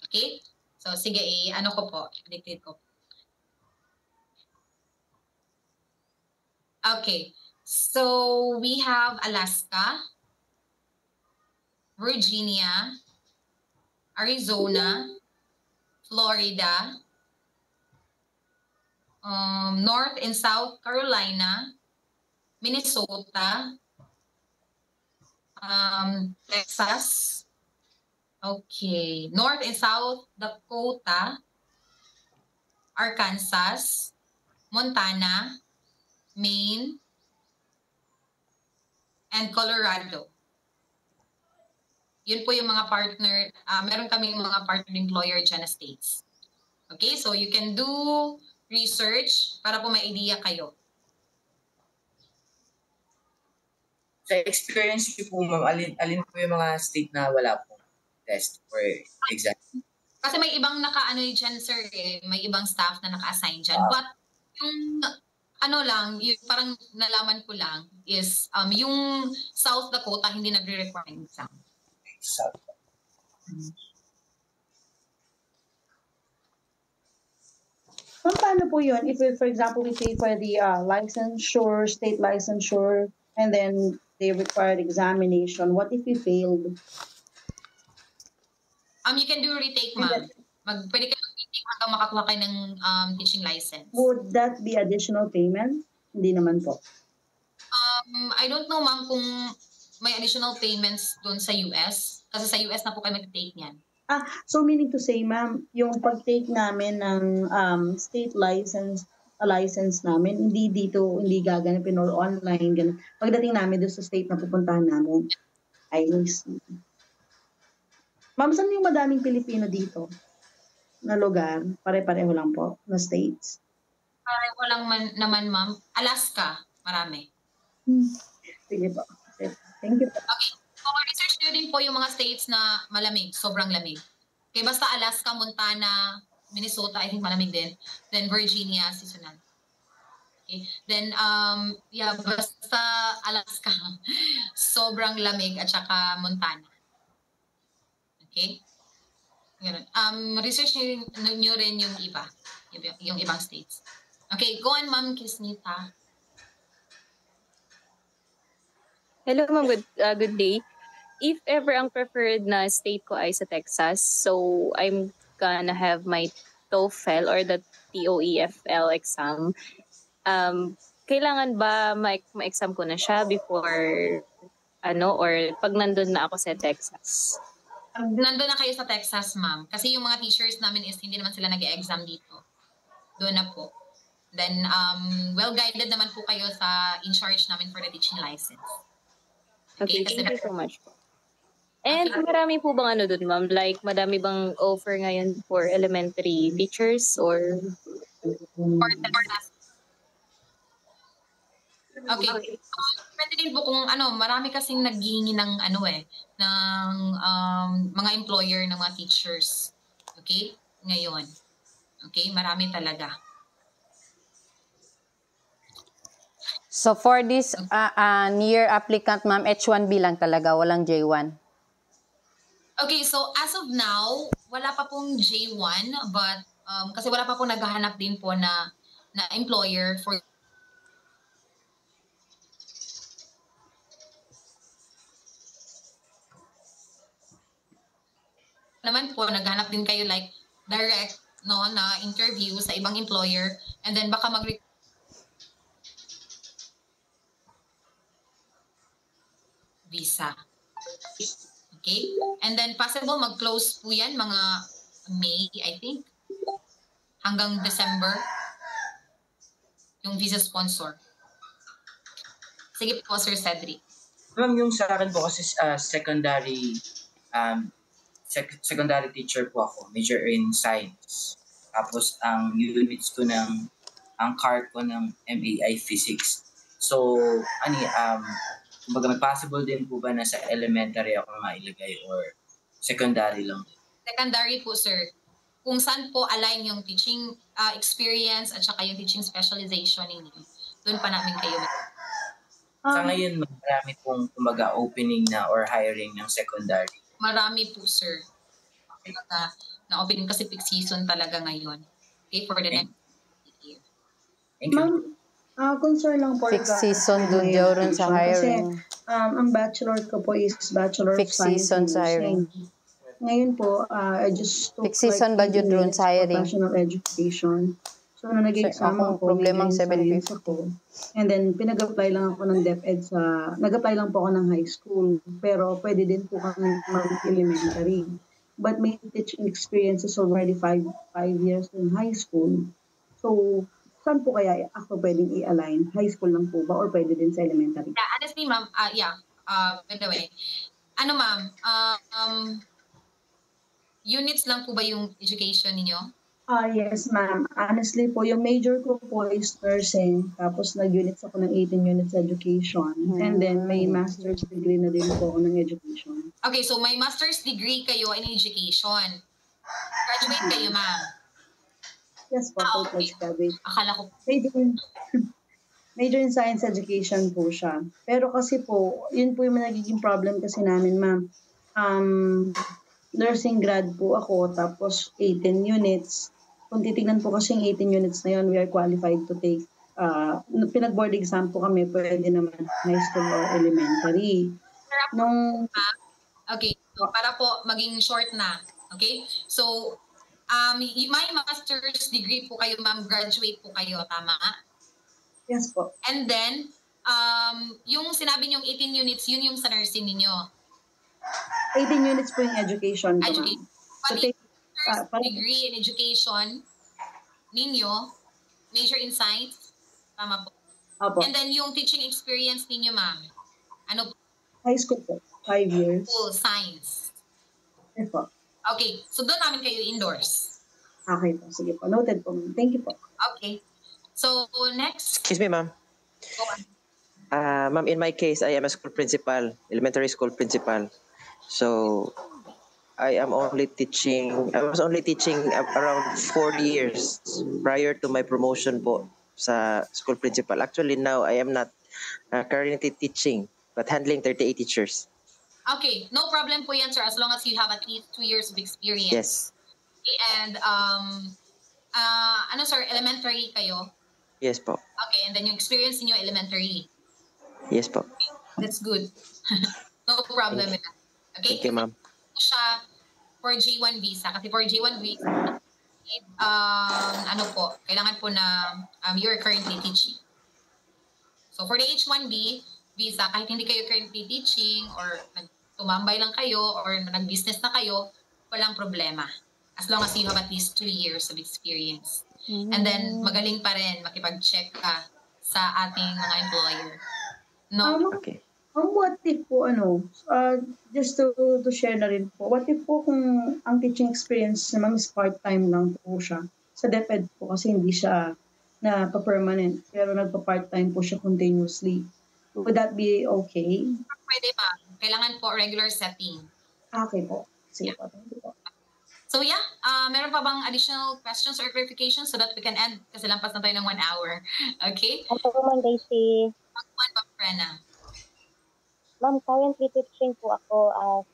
Okay? So, sige, dictate ko. Okay. So, we have Alaska, Virginia, Arizona, Florida, North and South Carolina, Minnesota, Texas, okay, North and South Dakota, Arkansas, Montana, Maine, and Colorado. Yun po yung mga partner, meron kaming mga partner employer dyan na states. Okay, so you can do research para po may idea kayo. Sa experience ko po, ma'am, alin po yung mga state na wala po test or exam? Kasi may ibang dyan, sir, may ibang staff na naka-assign dyan. But yung yung parang nalaman ko lang is yung South Dakota hindi nagre-require ng exam. Paano po yun? If, for example, we pay for the licensure, state licensure, and then they required examination, what if we failed? You can do retake, ma'am. Pwede kayo mag-retake hanggang makakuha kayo ng teaching license. Would that be additional payment? Hindi naman po. I don't know, ma'am, kung may additional payments doon sa US. Kasi sa US na po kayo mag-take niyan. So meaning to say, ma'am, yung pag-take namin ng state license namin, hindi gaganapin or online. Ganun. Pagdating namin doon sa state na pupuntahan namin, I see. Ma'am, saan yung madaming Pilipino dito na lugar? Pare-pareho lang po na states? Pareho lang naman, ma'am. Alaska, marami. Sige po. Thank you po. Okay. So, research nyo din po yung mga states na malamig, sobrang lamig. Okay, basta Alaska, Montana, Minnesota, I think malamig din. Then Virginia, seasonal. Okay. Then, yeah, basta Alaska, sobrang lamig at saka Montana. Okay? Ganun. Research nyo rin yung iba, yung ibang states. Okay, go on, Ma'am Kisnita. Hello ma'am, good day. If ever ang preferred na state ko ay sa Texas, so I'm gonna have my TOEFL or the TOEFL exam. Kailangan ba ma-exam ko na siya before or pag nandun na ako sa Texas? Nandun na kayo sa Texas, ma'am. Kasi yung mga teachers namin is hindi naman sila nag-exam dito. Doon na po. Then, well-guided naman po kayo sa in-charge namin for the teaching license. Okay, thank you so much po. And marami po bang doon, ma'am? Like, madami bang offer ngayon for elementary teachers or? Okay. Depende din po kung marami kasing naghihingi ng ng mga employer ng mga teachers. Okay? Ngayon. Okay? Marami talaga. So for this near applicant, ma'am, H1B lang talaga, walang J1. Okay, so as of now, wala pa pong J1, but kasi wala pa pong naghahanap din po na employer for naman po, naghanap din kayo like direct na interview sa ibang employer, and then baka visa. Okay? And then possible mag-close po yan mga May, I think, hanggang December, yung visa sponsor. Sige po, Sir Cedric. Ma'am, yung sa akin po kasi secondary teacher po ako, major in science. Tapos ang units ko ang card ko ng MAI Physics. So, kumbaga may possible din po ba na sa elementary ako mailagay or secondary lang? Secondary po, sir. Kung saan po align yung teaching experience at saka yung teaching specialization ninyo, doon pa namin kayo. Sa ngayon, marami pong kumbaga opening na or hiring ng secondary. Marami po, sir. Na-opening kasi peak season talaga ngayon. Okay, for the next year. Thank you. Ma'am, concern lang po. Fixed season doon rin sa hiring. Kasi ang bachelor ko po is Bachelor of Fixed Science season in sa hiring. Nursing. Ngayon po, I just took Fixed season ba yun doon sa hiring? professional education. So, nung nag-exam Akong ako, problemang major in science 750. ako. And then, pinag-apply lang ako ng DepEd nag-apply lang po ako ng high school. Pero pwede din po kami mag-elementary. But may teaching experiences already 5 years in high school. So, saan po kaya ako pwedeng i-align? High school lang po ba or pwede din sa elementary? Yeah, honestly, ma'am, by the way, ma'am, units lang po ba yung education ninyo? Yes, ma'am. Honestly po, yung major ko po is nursing. Tapos nag-units ako ng 18 units education. And then may master's degree na din po ako ng education. Okay, so may master's degree kayo in education. Graduate kayo, ma'am. Yes po, full Okay. graduate. Akala ko, Major in science education po siya. Pero kasi po, yun po yung nagiging problem kasi namin, ma'am. Nursing grad po ako, tapos 18 units. Kung titignan po kasi yung 18 units na yun, we are qualified to take, pinag-board exam po kami, pwede naman high school or elementary. okay, so para po maging short na. Okay? So, may master's degree po kayo, ma'am, graduate po kayo, tama? Yes po. And then, yung sinabi niyong 18 units, yun yung sa nursing ninyo. 18 units po yung education ko. Education. So, Pati take, parang- degree in education ninyo, major in science, tama po. Opo. And then yung teaching experience ninyo, ma'am, ano po? High school po. 5 years. Full science. Yes po. Okay, so doon namin kayo indoors. Okay po. Sige po. Noted po. Thank you po. Okay. So, next. Excuse me, ma'am. Go on. Ma'am, in my case, I am a school principal, elementary school principal. So, I was only teaching around 4 years prior to my promotion po sa school principal. Actually, now I am not currently teaching, but handling 38 teachers. Okay, no problem po yan, sir, as long as you have at least 2 years of experience. Yes. Okay, and, ano, sir, elementary kayo? Yes po. Okay, and then yung experience niyo elementary. Yes po. That's good. No problem with that. Okay? Thank you, ma'am. Siya for J1 visa. Kasi for J1 visa, ano po, kailangan po na you're currently teaching. So for the H1B visa, kahit hindi kayo currently teaching or tumambay lang kayo or nag-business na kayo, walang problema. As long as you have at least 2 years of experience. And then, magaling pa rin makipag-check ka sa ating mga employer. No? Okay. What if po, just to share na rin po, what if po kung ang teaching experience naman is part-time lang po siya? Sa DepEd po kasi hindi siya na pa-permanent, pero nagpa-part-time po siya continuously. Would that be okay? Pwede pa. Kailangan po regular setting. Okay po. Sige po. Thank you po. So yeah, meron pa bang additional questions or clarifications so that we can end kasi lampas na tayo ng 1 hour. Okay? Ako po, Ma'am Daisy. One pa, Prena. Ma'am, currently teaching po ako as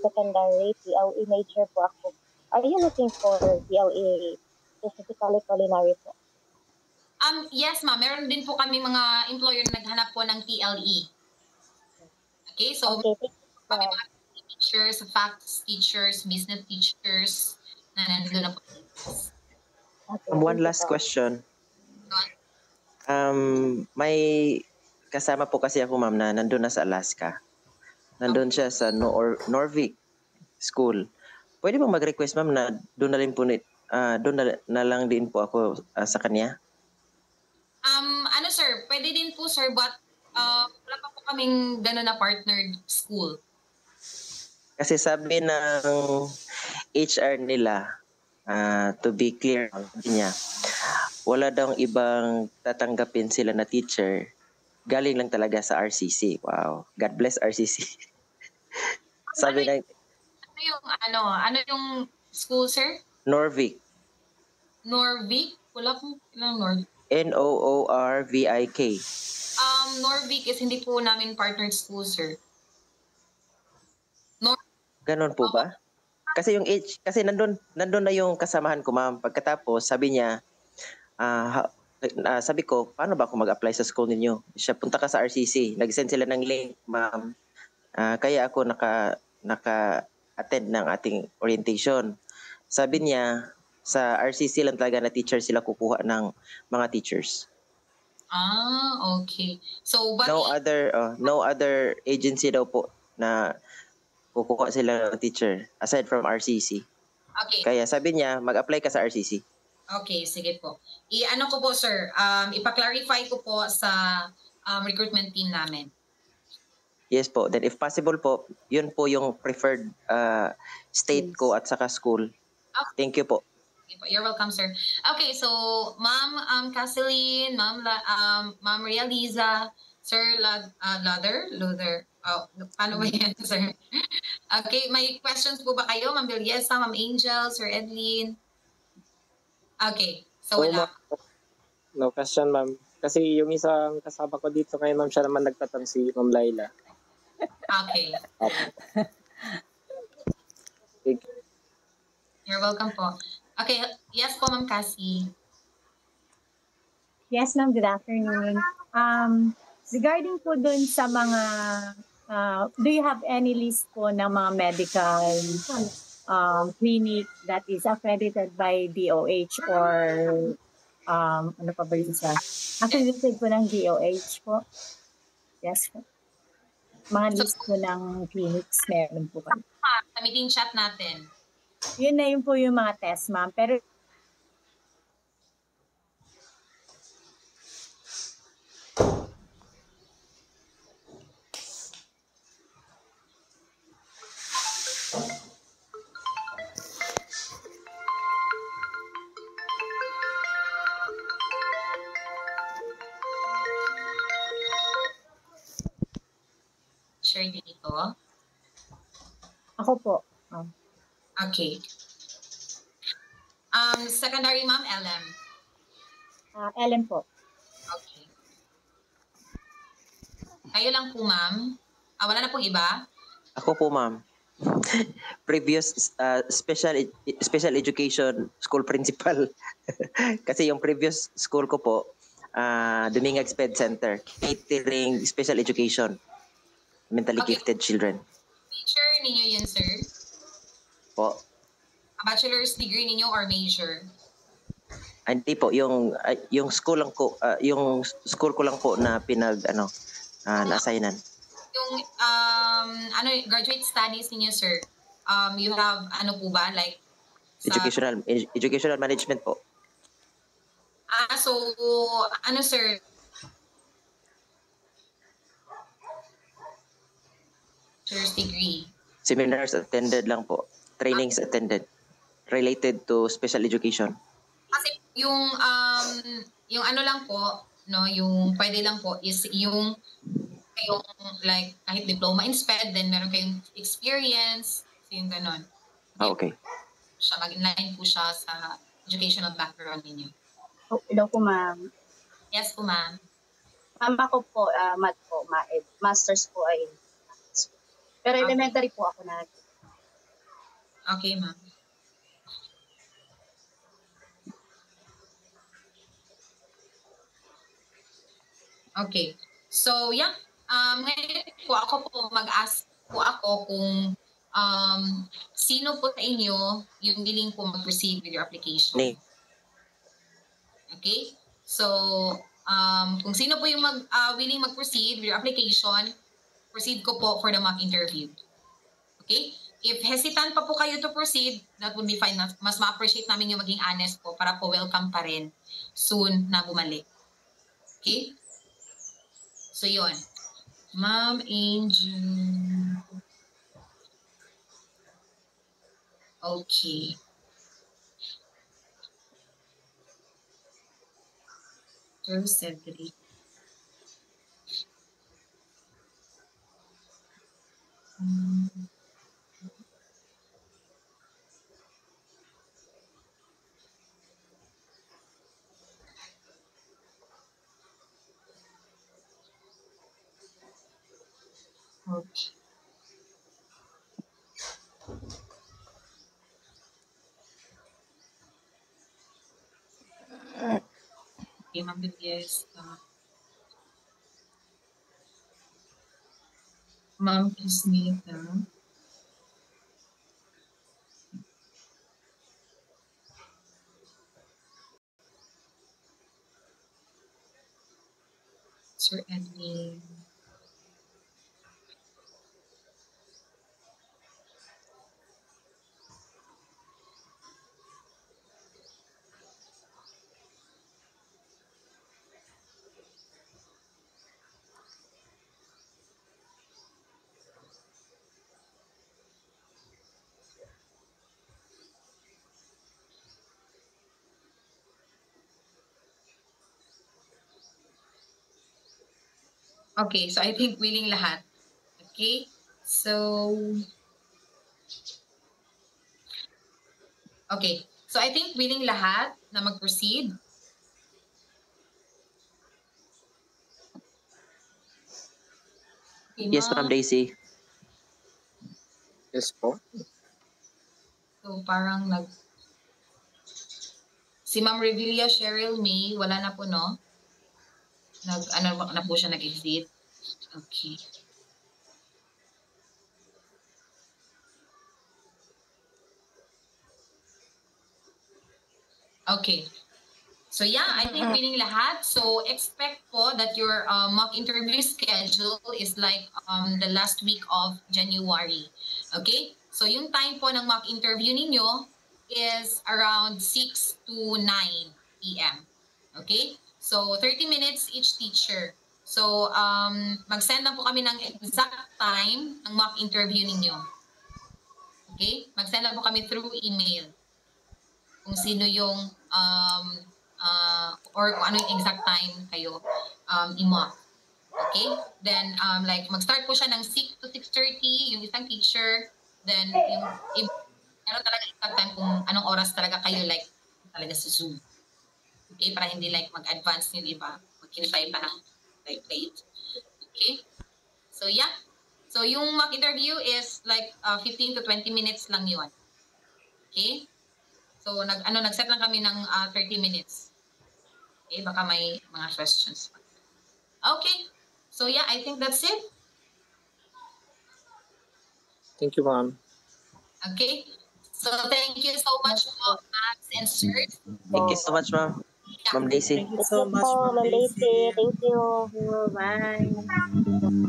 secondary CLE major po ako. Are you looking for CLE, specifically culinary po? Yes, ma'am. Meron din po kami mga employer na naghanap po ng TLE. Okay, so Okay, thank you. kami mga teachers, facts teachers, business teachers na nandito na po. Okay, One thank you last po. question. May kasama po kasi ako, ma'am, na nandun na sa Alaska. Nandun siya sa Norvik School. Pwede bang mag-request, ma'am, na doon na rin po doon na lang din po ako sa kanya? Ano sir, pwede din po sir, but wala pa po kaming gano'n na partnered school. Kasi sabi ng HR nila, to be clear, sabi niya, wala daw ibang tatanggapin sila na teacher. Galing lang talaga sa RCC. Wow. God bless RCC. Sabi ng Ano yung school sir? Norvik. Norvik? Wala po ilang Norvik. Noorvik. Norvik is hindi po namin partnered school sir. Ganon po ba? Kasi kasi nandun na yung kasamahan ko, ma'am. Pagkatapos, sabi niya, sabi ko, paano ba ako mag-apply sa school ninyo? Siya, punta ka sa RCC. Nag-send sila ng link, ma'am. Kaya ako naka-attend ng ating orientation. Sabi niya, sa RCC lang talaga na teacher sila kukuha ng mga teachers. Okay. So, but No other agency daw po na kukuha sila ng teacher aside from RCC. okay. Kaya sabi niya, mag-apply ka sa RCC. Okay, sige po. I-ano ko po, sir, ipa-clarify ko po sa recruitment team namin. Yes po. Then if possible po, yun po yung preferred state ko at saka school. Okay. Thank you po. You're welcome, sir. Okay, so Ma'am Caseline, Ma'am Realiza, Sir Luther. Oh, paano ba yan, sir? Okay, may questions po ba kayo? Ma'am Bilyesa, Ma'am Angel, Sir Edlin? Okay, so wala. No question, ma'am. Kasi yung isang kasama ko dito ngayon, ma'am, siya naman nagtatanong si Ma'am Laila. Okay. You're welcome po. Okay, yes po, Ma'am Cassie. Yes, ma'am. Good afternoon. Regarding po dun sa mga, do you have any list po ng mga medical clinic that is accredited by DOH or ano pa ba yun sa? Accredited po ng DOH po. Yes po. Mga list po ng clinics meron po kami. Sa meeting chat natin. Yun na yun po yung mga test, ma'am. Pero teacher dito? Ako po. Okay. Secondary, ma'am, LM. Ellen po. Okay. Kayo lang po, ma'am. Wala na pong iba? Ako po, ma'am. Previous special education school principal. Kasi yung previous school ko po, Dominguez Sped Center, catering special education, mentally Okay. gifted children. Teacher ninyo yun, sir? Po. A bachelor's degree ninyo or major? Hindi po, yung school lang ko, yung school ko lang po na na-assignan. Yung graduate studies ninyo, sir, you have po ba, like Educational management po. so sir, bachelor's degree? Seminars attended lang po. Trainings attended related to special education. Kasi yung lang po, no, yung pwede lang po is yung like kahit diploma in SPED, then meron kayong experience, so yung ganon. Okay. Mag-inline po siya sa educational background ninyo. Oh, hello po, ma'am. Yes po, ma'am. Ma'am, ako po, math po, master's po ay. Pero elementary po ako na. Okay, ma'am. Okay. So, yeah. Ngayon po ako mag-ask po ako kung sino po sa inyo yung willing po mag-proceed with your application. Me. Okay? So, kung sino po yung willing mag-proceed with your application, proceed ko po for the mock interview. Okay? If hesitant pa po kayo to proceed, that would be fine. Mas ma-appreciate namin yung maging honest po para po welcome pa rin soon na bumalik. Okay? So, yun. Ma'am Angel. Okay. Cedric. Okay. Okay, Ma'am Bibiesta. Ma'am Kisnita. Sir Edwin. Okay, so I think willing lahat. Okay? So, okay. So I think willing lahat na mag-proceed. Okay, Yes, Ma'am Daisy. Yes po. So parang si Ma'am Revilla Cheryl May, wala na po, no? Na po siya nag-exit. Okay. Okay. So yeah, I think winning lahat. So expect po that your mock interview schedule is like the last week of January. Okay? So yung time po ng mock interview ninyo is around 6 to 9 p.m. Okay? So 30 minutes each teacher. So mag-send lang po kami ng exact time ng mock interview ninyo. Okay? Mag-send lang po kami through email. Kung sino yung or kung ano yung exact time kayo i-mock. Okay? Then, like, mag-start po siya ng 6 to 6:30, yung isang teacher. Then, meron talaga exact time kung anong oras talaga kayo, like, talaga sa Zoom. Okay? Para hindi, like, mag-advance yung iba. Mag-hinintay pa ng, like, late. Okay? So, yeah. So, yung mock interview is, like, 15 to 20 minutes lang yun. Okay? So, nag-set lang kami ng 30 minutes. Okay? Baka may mga questions pa. Okay. So, yeah, I think that's it. Thank you, ma'am. Okay. So, thank you so much po, Max and sirs. Thank you so much, ma'am. Ma'am Daisy. Thank you so much, Ma'am Daisy. Thank you. Bye.